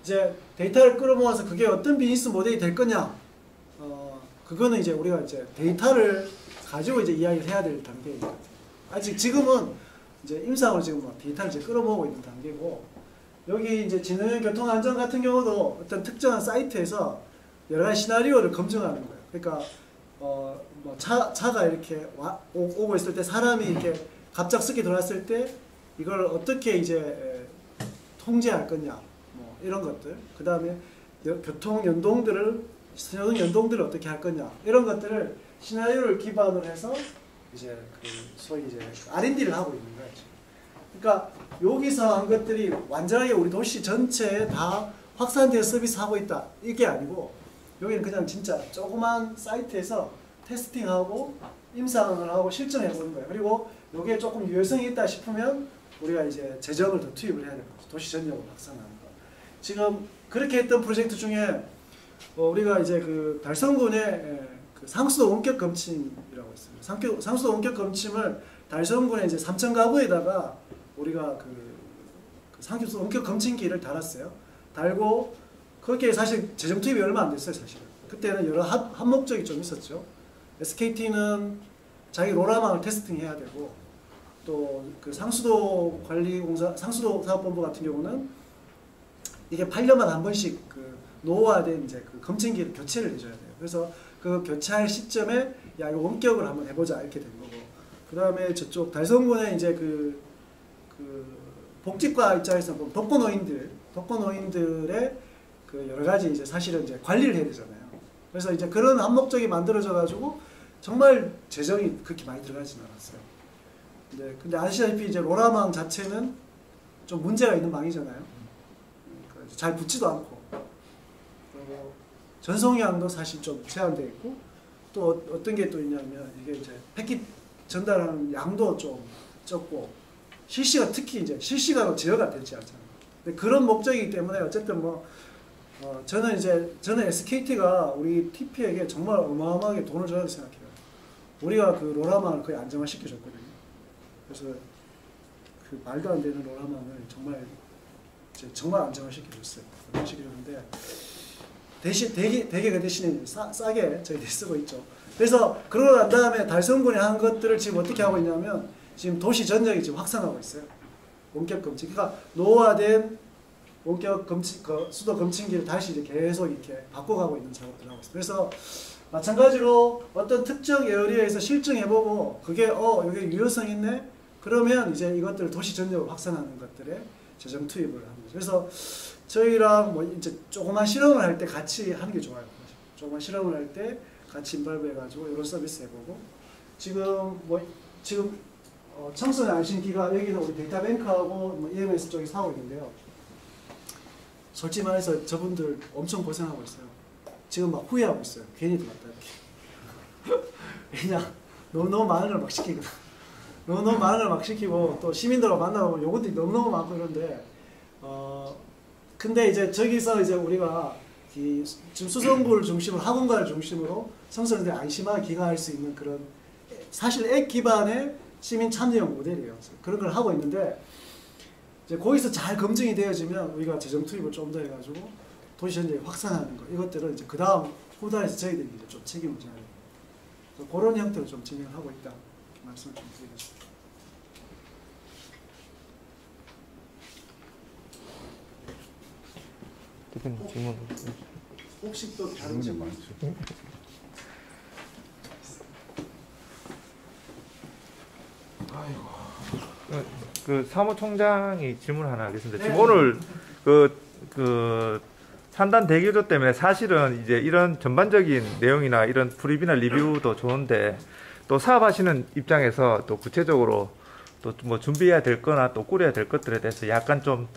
이제 데이터를 끌어모아서 그게 어떤 비즈니스 모델이 될 거냐? 그거는 이제 우리가 이제 데이터를 가지고 이제 이야기를 해야 될 단계입니다. 아직 지금은 이제 임상으로 지금 데이터를 이제 끌어모으고 있는 단계고, 여기 이제 진흥형 교통안전 같은 경우도 어떤 특정한 사이트에서 여러 가지 시나리오를 검증하는 거예요. 그러니까 뭐 차가 이렇게 오고 있을 때 사람이 이렇게 갑작스럽게 들어왔을 때 이걸 어떻게 이제 통제할 거냐, 뭐 이런 것들. 그 다음에 교통 신호등 연동들을 어떻게 할 거냐, 이런 것들을 시나리오를 기반으로 해서 이제 그 소위 이제 R&D를 하고 있는 거예요. 그러니까 여기서 한 것들이 완전하게 우리 도시 전체에 다 확산되어 서비스하고 있다, 이게 아니고 여기는 그냥 진짜 조그만 사이트에서 테스팅하고 임상을 하고 실증해 보는 거예요. 그리고 여기에 조금 유효성이 있다 싶으면 우리가 이제 재정을 더 투입을 해야 되는 거죠. 도시 전역으로 확산하는 거. 지금 그렇게 했던 프로젝트 중에 우리가 이제 그 달성군의 그 상수도 원격 검침이라고 있습니다. 상수도 원격 검침을 달성군의 이제 3천 가구에다가 우리가 그 상수도 원격 검침기를 달았어요. 달고 거기에 사실 재정 투입이 얼마 안 됐어요, 사실은. 그때는 여러 한목적이 좀 있었죠. SKT는 자기 로라망을 테스팅해야 되고, 또 그 상수도 관리공사, 상수도 사업본부 같은 경우는 이게 8년마다 한 번씩 그 노후화된 이제 그 검침기를 교체를 해줘야 돼요. 그래서 그 교체할 시점에 야 이거 원격을 한번 해보자 이렇게 된 거고, 그 다음에 저쪽 달성군에 이제 그 복지과 입장에서 보면 독거노인들의 그 여러 가지 이제 사실은 이제 관리를 해야 되잖아요. 그래서 이제 그런 한목적이 만들어져 가지고 정말 재정이 그렇게 많이 들어가지는 않았어요. 근데 아시다시피 이제 로라망 자체는 좀 문제가 있는 망이잖아요. 잘 붙지도 않고, 그리고 전송량도 사실 좀 제한되어 있고, 또 어떤 게 또 있냐면 이게 이제 패킷 전달하는 양도 좀 적고, 특히 이제 실시간으로 제어가 되지 않잖아요. 근데 그런 목적이기 때문에 어쨌든 뭐 저는 SKT가 우리 TP에게 정말 어마어마하게 돈을 줘야 생각해요. 우리가 그 로라망을 거의 안정화시켜줬거든요. 그래서 그 말도 안 되는 로라망을 정말 안정화시켜줬어요. 안정화시켜줬는데 되게 그 대신에 싸게 저희들이 쓰고 있죠. 그래서 그러고 난 다음에 달성군이 한 것들을 지금 어떻게 하고 있냐면 지금 도시 전역이 지금 확산하고 있어요. 원격 검침. 그러니까 노후화된 원격 수도 검침기를 다시 이제 계속 이렇게 바꿔가고 있는 작업들을 하고 있어요. 그래서 마찬가지로 어떤 특정 에어리어에서 실증해보고 그게 여기 유효성 있네? 그러면 이제 이것들을 도시 전역으로 확산하는 것들에 재정 투입을 하는 거죠. 그래서 저희랑 뭐 이제 조그만 실험을 할 때 같이 하는 게 좋아요. 조그만 실험을 할 때 같이 인발브 해가지고 이런 서비스 해보고 지금 청소년 안심기가 여기는 우리 데이터뱅크하고 뭐 EMS 쪽에서 하고 있는데요. 솔직히 말해서 저분들 엄청 고생하고 있어요. 지금 막 후회하고 있어요. 괜히 들어갔다 이렇게. 그냥 너무 많은 걸 막 시키거든. 너무 많은 걸 막 시키고 또 시민들하고 만나보면 요것들이 너무너무 많고 이런데 근데 이제 저기서 이제 우리가 지금 수성구를 중심으로 학원가를 중심으로 청소년들이 안심하게 기가할 수 있는 그런 사실 앱 기반의 시민 참여형 모델이에요. 그런 걸 하고 있는데 이제 거기서 잘 검증이 되어지면 우리가 재정 투입을 좀 더 해가지고 도시 전체에 확산하는 거 이것들은 이제 그 다음 후단에서 저희들이 이제 좀 책임을 져야 돼요. 그런 형태로 좀 진행을 하고 있다 이렇게 말씀을 좀 드리겠습니다. 대표님 질문. 혹시 또 다른 질문 많죠? 그 사무총장이 질문 하나 하겠습니다. 네. 지금 오늘 그 산단 대교조 때문에 사실은 이제 이런 전반적인 내용이나 이런 프리뷰나 리뷰도 좋은데 또 사업하시는 입장에서 또 구체적으로 또 뭐 준비해야 될 거나 또 꾸려야 될 것들에 대해서 약간 좀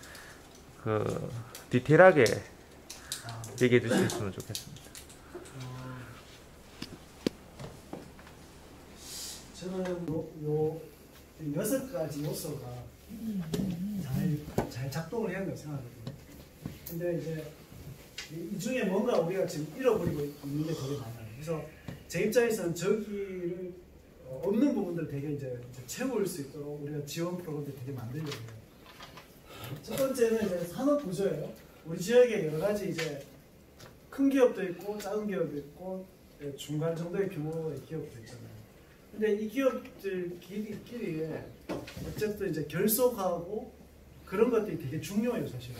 그 디테일하게 얘기해 주셨으면 좋겠습니다. 저는 요 6가지 요소가 잘 작동을 해야 한다고 생각하거든요. 근데 이제 이 중에 뭔가 우리가 지금 잃어버리고 있는 게 되게 많아요. 그래서 제 입장에서는 저기를 없는 부분들 되게 이제 채울 수 있도록 우리가 지원 프로그램들 되게 만들려고 해요. 첫 번째는 이제 산업 구조예요. 우리 지역에 여러 가지 이제 큰 기업도 있고 작은 기업도 있고 중간 정도의 규모의 기업도 있잖아요. 근데 이 기업들끼리 어쨌든 이제 결속하고 그런 것들이 되게 중요해요, 사실은.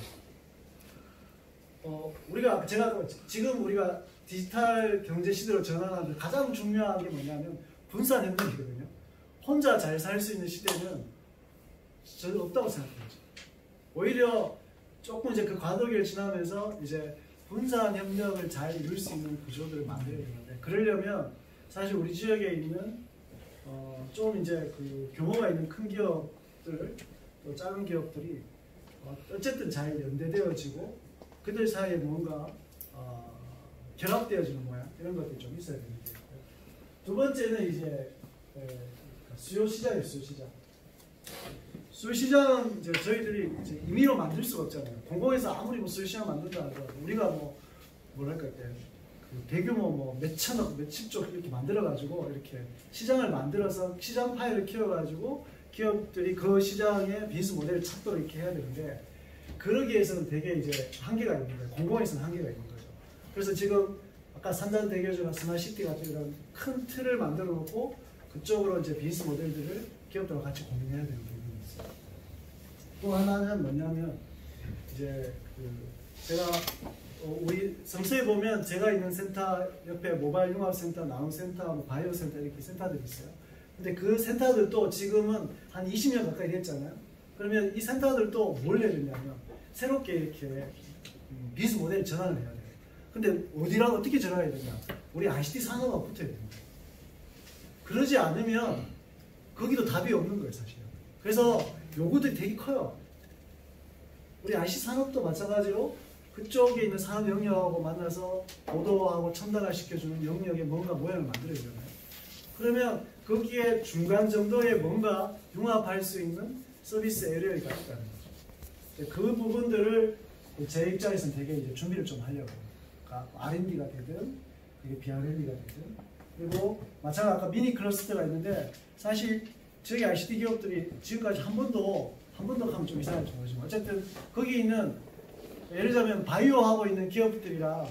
제가 지금 우리가 디지털 경제 시대로 전환하는데 가장 중요한 게 뭐냐면 분산 협력이거든요. 혼자 잘 살 수 있는 시대는 전혀 없다고 생각해요. 오히려 조금 이제 그 과도기를 지나면서 이제 분산 협력을 잘 이룰 수 있는 구조들을 만들어야 되는데 그러려면 사실 우리 지역에 있는 좀 이제 그 규모가 있는 큰 기업들 또 작은 기업들이 어쨌든 잘 연대되어지고 그들 사이에 뭔가 결합되어지는 모양 이런 것들이 좀 있어야 되는 게 있고요. 두 번째는 이제 수요 시장이에요. 수요 시장은 이제 저희들이 이제 임의로 만들 수가 없잖아요. 공공에서 아무리 뭐 수요 시장 만든다 하더라도 우리가 뭐 뭐랄까 그 대규모 뭐 몇천억, 몇십조 이렇게 만들어가지고 이렇게 시장을 만들어서 시장 파이를 키워가지고 기업들이 그 시장의 비즈니스 모델을 찾도록 이렇게 해야 되는데 그러기 위해서는 되게 이제 한계가 있는 거예요. 공공에서는 한계가 있는 거죠. 그래서 지금 아까 산단 대교조나 스마트시티 같은 이런 큰 틀을 만들어 놓고 그쪽으로 이제 비즈니스 모델들을 기업들과 같이 공유해야 되는 부분이 있어요. 또 하나는 뭐냐면 이제 제가 우리 성서에 보면 제가 있는 센터 옆에 모바일 융합센터, 나눔센터, 뭐 바이오센터 이렇게 센터들이 있어요. 근데 그 센터들도 지금은 한 20년 가까이 됐잖아요. 그러면 이 센터들도 뭘 해야 되냐면 새롭게 이렇게 비즈니스 모델 전환을 해야 돼요. 근데 어디랑 어떻게 전환해야 되냐? 우리 ICT 산업과 붙어야 됩니다. 그러지 않으면 거기도 답이 없는 거예요, 사실. 그래서 요구들이 되게 커요. 우리 ICT 산업도 마찬가지로 그쪽에 있는 산업 영역하고 만나서 보도하고 첨단화 시켜주는 영역에 뭔가 모양을 만들어야 되잖아요. 그러면 거기에 중간 정도의 뭔가 융합할 수 있는 서비스 에리어가 있다는 거죠. 그 부분들을 제 입장에서는 되게 이제 준비를 좀 하려고. 그러니까 R&D가 되든, 이게 BR&D가 되든, 그리고 마찬가지로 아까 미니 클러스터가 있는데 사실 저희 ICT 기업들이 지금까지 한 번도 가면 좀 이상할지 모르지만 어쨌든 거기 있는 예를 들자면 바이오 하고 있는 기업들이랑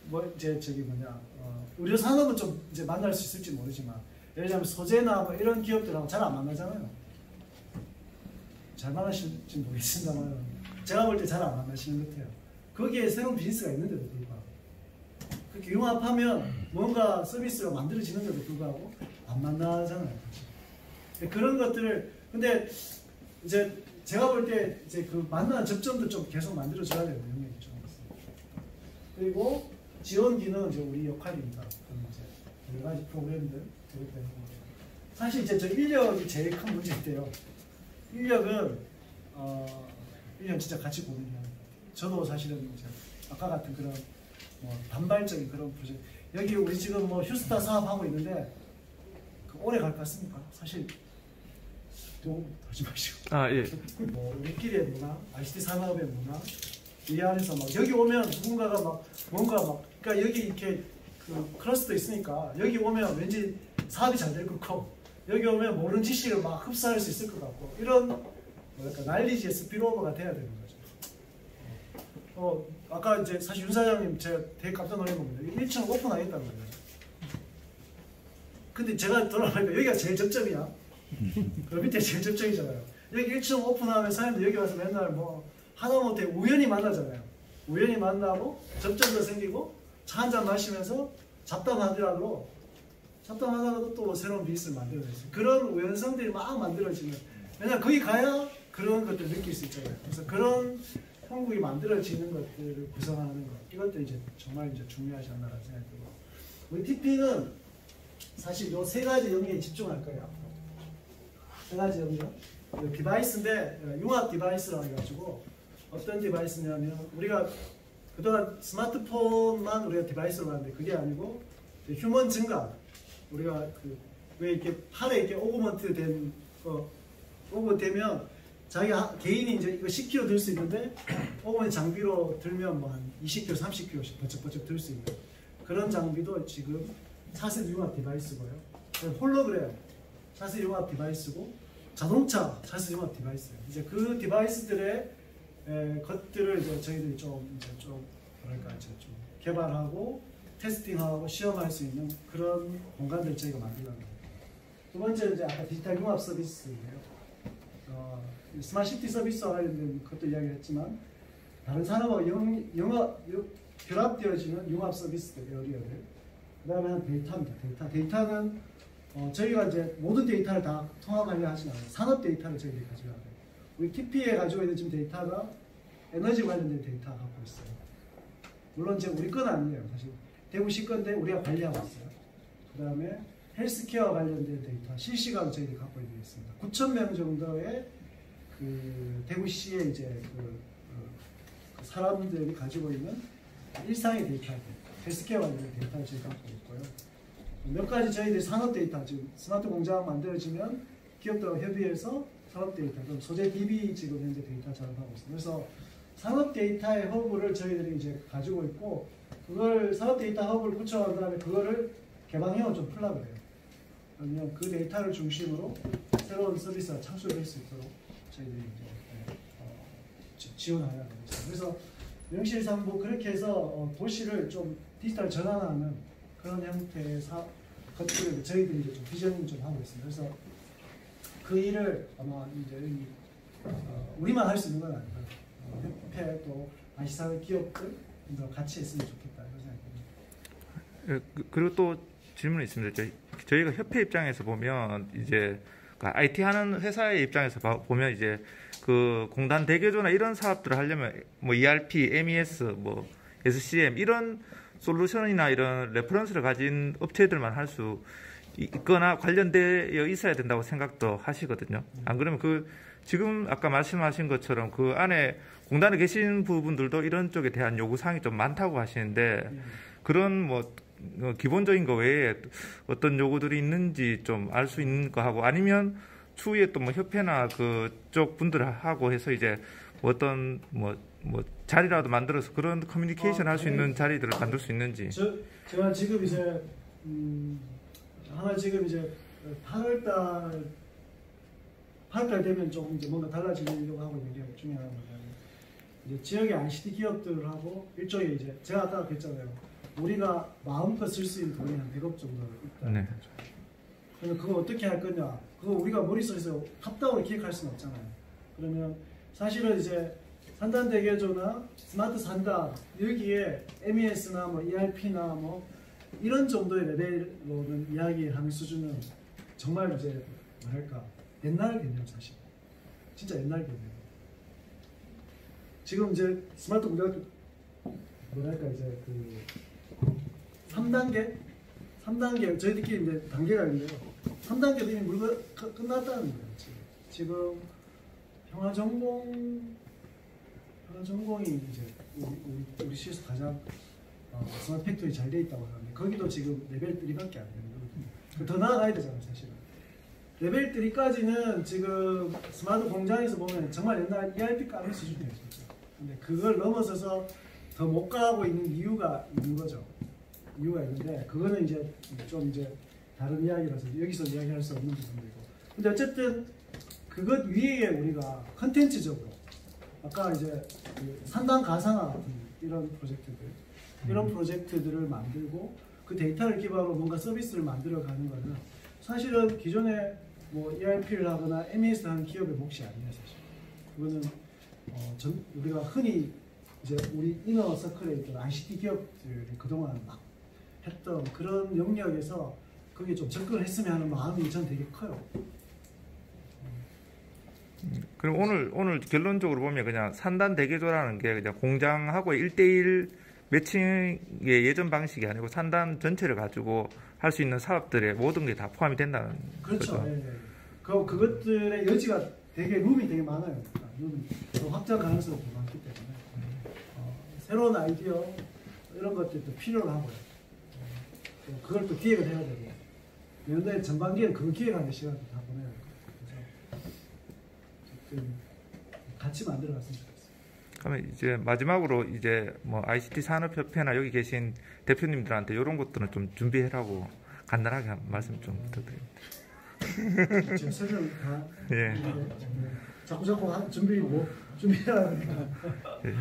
뭐 이제 의료 산업은 좀 이제 만날 수 있을지 모르지만 예를 들자면 소재나 뭐 이런 기업들하고 잘 안 만나잖아요. 잘 만나실지 모르겠습니다만 제가 볼 때 잘 안 만나시는 것 같아요. 거기에 새로운 비즈니스가 있는데도 불구하고 그렇게 융합하면 뭔가 서비스가 만들어지는데도 불구하고 안 만나잖아요. 그런 것들을 근데 이제 제가 볼 때 이제 그 만나는 접점도 좀 계속 만들어줘야 되는 영역이 좀 있습니다. 그리고 지원기는 이제 우리 역할입니다. 그럼 이제 여러 가지 프로그램들 되는 거죠. 사실 이제 저 인력이 제일 큰 문제인데요. 인력은 1년 진짜 같이 고민해야 합니다. 저도 사실은 이제 아까 같은 그런 뭐 단발적인 그런 프로젝트 여기 우리 지금 뭐 휴스타 사업하고 있는데 그 오래 갈 것 같습니까? 사실 하지 마시고. 아, 예. 뭐 우리끼리의 문화, ICT 산업의 문화 이 안에서 막 여기 오면 누군가가 막 뭔가 막 그러니까 여기 이렇게 그 클러스터 있으니까 여기 오면 왠지 사업이 잘 될 것 같고 여기 오면 모르는 지식을 막 흡수할 수 있을 것 같고 이런 뭐랄까 난리지의 스피드오버가 돼야 되는 거죠. 아까 이제 사실 윤 사장님 제가 되게 깜짝 놀란 겁니다. 1층 오픈하겠다는 거예요. 근데 제가 돌아보니까 여기가 제일 접점이야. 그 밑에 제일 접점이잖아요. 여기 1층 오픈하면 사람들 여기 와서 맨날 뭐 하다못해 우연히 만나잖아요. 우연히 만나고 접점도 생기고 차 한잔 마시면서 잡담하더라도 또 새로운 비즈니스를 만들어냈어요. 그런 우연성들이 막 만들어지는. 왜냐면 거기 가야 그런 것들을 느낄 수 있잖아요. 그래서 그런 한국이 만들어지는 것들을 구성하는 것. 이것도 이제 정말 이제 중요하지 않나라는 생각이 들고. 우리 TP는 사실 요 세 가지 영역에 집중할 거예요. 세 가지 영역. 디바이스인데 융합 디바이스라고 해가지고 어떤 디바이스냐면 우리가 그동안 스마트폰만 우리가 디바이스로 봤는데 그게 아니고 휴먼 증강. 우리가 왜 이렇게 팔에 이렇게 오그먼트 된 거 오그되면 자기가 개인이 이제 이거 10kg 들 수 있는데 오그먼트 장비로 들면 뭐 한 20kg, 30kg씩 버쩍버쩍 들 수 있는 그런 장비도 지금 차세 융합 디바이스고요. 홀로그램 차세 융합 디바이스고 자동차 차세 융합 디바이스예요. 이제 그 디바이스들의 것들을 이제 저희들이 좀 뭐랄까 이제 좀 개발하고 테스팅하고 시험할 수 있는 그런 공간들을 저희가 만들려고 합니다. 두 번째는 이제 아까 디지털 융합 서비스인데요. 스마트시티 서비스와 관련된 것도 이야기했지만 다른 산업하고 결합되어지는 융합 서비스들, 에어리어들. 그 다음에 한 데이터입니다. 데이터는 저희가 이제 모든 데이터를 다 통합하려 하진 않아요. 산업 데이터를 저희들이 가지고 있어요. 우리 TP에 가지고 있는 지금 데이터가 에너지 관련된 데이터 갖고 있어요. 물론 이제 우리 건 아니에요. 사실 대구시 건데 우리가 관리하고 있어요. 그 다음에 헬스케어 관련된 데이터 실시간 저희들이 갖고 있습니다. 9,000명 정도의 그 대구시의 이제 그 사람들이 가지고 있는 일상의 데이터들, 헬스케어 관련된 데이터를 저희 갖고 있고요. 몇 가지 저희들이 산업 데이터, 지금 스마트 공장 만들어지면 기업들과 협의해서 산업 데이터, 그럼 소재 DB 지금 현재 데이터 작업하고 있습니다. 그래서 산업 데이터의 허브를 저희들이 이제 가지고 있고, 그걸 산업 데이터 허브를 구축한 다음에 그거를 개방형을 좀 풀려고 해요. 그러면 그 데이터를 중심으로 새로운 서비스가 창출될 수 있도록 저희들이 이제 지원하려고 합니다. 그래서 명실상부 그렇게 해서 도시를 좀 디지털 전환하는 그런 형태의 것들을 저희들이 이제 좀 비전을 좀 하고 있습니다. 그래서 그 일을 아마 이제 우리만 할 수 있는 건 아니고요. 협회 또 IC사회 기업들 같이 했으면 좋겠다 이런 생각입니다. 그리고 또 질문이 있습니다. 저희가 협회 입장에서 보면 이제 IT 하는 회사의 입장에서 보면 이제 그 공단 대교조나 이런 사업들을 하려면 뭐 ERP, MES, 뭐 SCM 이런 솔루션이나 이런 레퍼런스를 가진 업체들만 할 수 있거나 관련되어 있어야 된다고 생각도 하시거든요. 안 그러면 그 지금 아까 말씀하신 것처럼 그 안에 공단에 계신 부분들도 이런 쪽에 대한 요구사항이 좀 많다고 하시는데 그런 뭐 기본적인 거 외에 어떤 요구들이 있는지 좀 알 수 있는 거 하고 아니면 추후에 또 뭐 협회나 그쪽 분들하고 해서 이제 어떤 뭐 자리라도 만들어서 그런 커뮤니케이션 할 수 있는 자리들을 만들 수 있는지. 제가 지금 이제 하나 지금 이제 8월달 되면 좀 이제 뭔가 달라지려고 하고 있는 게 중에 하나가 이제 지역의 ICT 기업들하고 일종의 이제 제가 아까 그랬잖아요. 우리가 마음껏 쓸 수 있는 돈이 한 100억 정도 있다. 네. 그러면 그거 어떻게 할 거냐? 그거 우리가 머릿속에서 탑다운을 기획할 수는 없잖아요. 그러면 사실은 이제 산단대교조나 스마트 산단 여기에 MES나 뭐 ERP나 뭐 이런 정도의 레벨로는 이야기하는 수준은 정말 이제 뭐랄까 옛날 개념 사실. 진짜 옛날 개념이에요. 지금 이제 스마트 고등학교 뭐랄까 이제 그 3단계 저희들끼리 이제 단계가 있는데요. 3단계도 이미 끝났다는 거예요. 지금 평화전공이 이제 우리 시에서 가장 스마트 팩토리 잘 돼 있다고 하는데 거기도 지금 레벨 3밖에 안 되는 거거든요. 더 나아가야 되잖아요, 사실은. 레벨 3까지는 지금 스마트 공장에서 보면 정말 옛날 ERP 까는 수준이에요, 진짜. 근데 그걸 넘어서서 더 못 가고 있는 이유가 있는 거죠. 이유가 있는데 그거는 이제 좀 이제 다른 이야기라서 여기서 이야기할 수 없는 부분이고. 근데 어쨌든 그것 위에 우리가 컨텐츠적으로 아까 이제 그 산단 가상화 같은 이런 프로젝트들을 만들고 그 데이터를 기반으로 뭔가 서비스를 만들어 가는 거는 사실은 기존에 뭐 ERP를 하거나 MES를 하는 기업의 몫이 아니에요, 사실. 그거는 우리가 흔히 이제 우리 이너 서클에 있던 ICT 기업들이 그동안 막 했던 그런 영역에서 거기에 좀 접근을 했으면 하는 마음이 전 되게 커요. 그럼 오늘 결론적으로 보면 그냥 산단 대개조라는 게 그냥 공장하고 1대1 매칭의 예전 방식이 아니고 산단 전체를 가지고 할 수 있는 사업들의 모든 게 다 포함이 된다는 그렇죠. 거죠. 네, 네. 그것들의 여지가 룸이 되게 많아요. 룸이 더 확장 가능성이 더 많기 때문에 새로운 아이디어 이런 것들도 필요로 하고요. 그걸 또 기획을 해야 되고 연도에 전반기에는 그걸 기획하는 시간도 다 보내야 되고 그래서 같이 만들어갔으면 좋겠어요. 그러면 이제 마지막으로 이제 뭐 ICT 산업협회나 여기 계신 대표님들한테 이런 것들은 좀 준비해라고 간단하게 한 말씀 좀 부탁드립니다. 지금 설명 다. 예. 자꾸 준비해야 하니까. 예.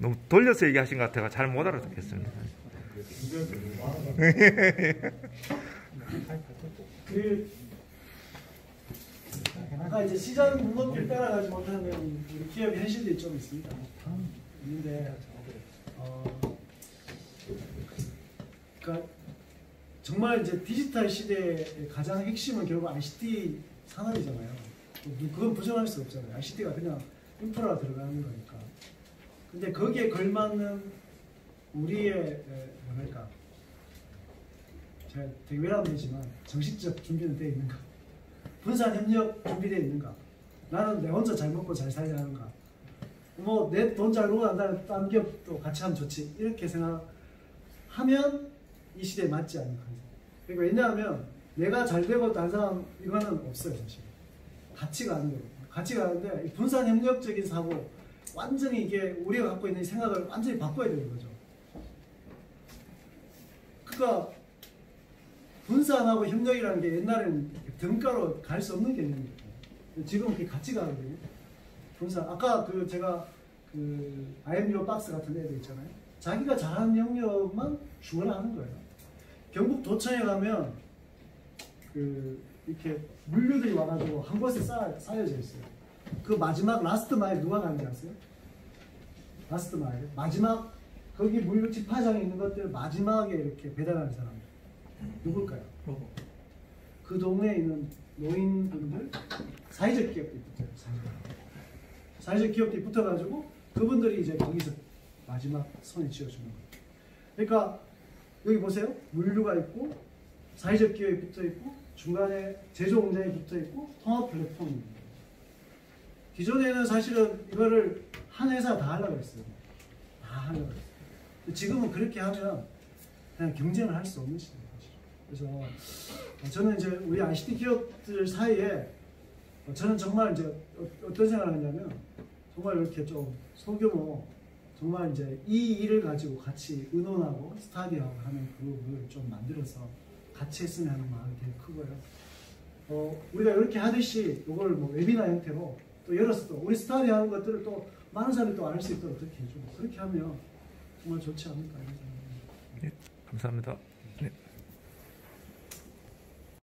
너무 돌려서 얘기하신 것 같아서 잘 못 알아듣겠습니다. 아까 이제 시장 문법을 따라가지 못하는 우리 기업의 현실들이 좀 있습니다. 있는데, 그러니까 정말 이제 디지털 시대의 가장 핵심은 결국 ICT 산업이잖아요. 그건 부정할 수 없잖아요. ICT가 그냥 인프라가 들어가는 거니까. 근데 거기에 걸맞는 우리의 뭐랄까, 제가 되게 외람되지만 정신적 준비는 되어 있는가? 분산 협력 준비되어 있는가? 나는 내 혼자 잘 먹고 잘 살려야 하는가? 뭐 내 돈 잘 벌고 난다는 딴 기업도 같이 하면 좋지 이렇게 생각하면 이 시대에 맞지 않을까. 그러니까 왜냐하면 내가 잘 되고 다른 사람 이거는 없어요, 사실. 같이 가는 거예요. 같이 가는데 분산 협력적인 사고 완전히 이게 우리가 갖고 있는 생각을 완전히 바꿔야 되는 거죠. 그러니까 분산하고 협력이라는 게 옛날에는 등가로 갈 수 없는 개념이에요. 지금은 그게 같이 가거든요. 분산. 아까 제가 IMU 박스 같은 애들 있잖아요. 자기가 잘하는 영역만 주문하는 거예요. 경북 도청에 가면 이렇게 물류들이 와가지고 한 곳에 쌓여져 있어요. 그 마지막 라스트 마일 누가 가는지 아세요? 라스트 마일. 마지막 거기 물류 집화장에 있는 것들 마지막에 이렇게 배달하는 사람 누굴까요? 그 동네에 있는 노인분들, 사회적 기업들이 붙어요. 사회적 기업들이 붙어가지고 그분들이 이제 거기서 마지막 선에 쥐어주는 거예요. 그러니까 여기 보세요. 물류가 있고 사회적 기업이 붙어있고 중간에 제조 공장이 붙어있고 통합 플랫폼이 있는 거예요. 기존에는 사실은 이거를 한 회사 다 하려고 했어요. 다 하려고 했어요. 지금은 그렇게 하면 그냥 경쟁을 할 수 없는 시대예요. 그래서 저는 이제 우리 ICT 기업들 사이에 저는 정말 이제 어떤 생각을 하냐면 정말 이렇게 좀 소규모 정말 이제 이 일을 가지고 같이 의논하고 스타디하고 하는 그룹을 좀 만들어서 같이 했으면 하는 마음이 되게 크고요. 우리가 이렇게 하듯이 이걸 뭐 웨비나 형태로 또 열어서 또 우리 스타디하는 것들을 또 많은 사람이 또 알 수 있도록 어떻게 해주고 그렇게 하면 정말 좋지 않을까 이런 생각입니다. 예, 감사합니다.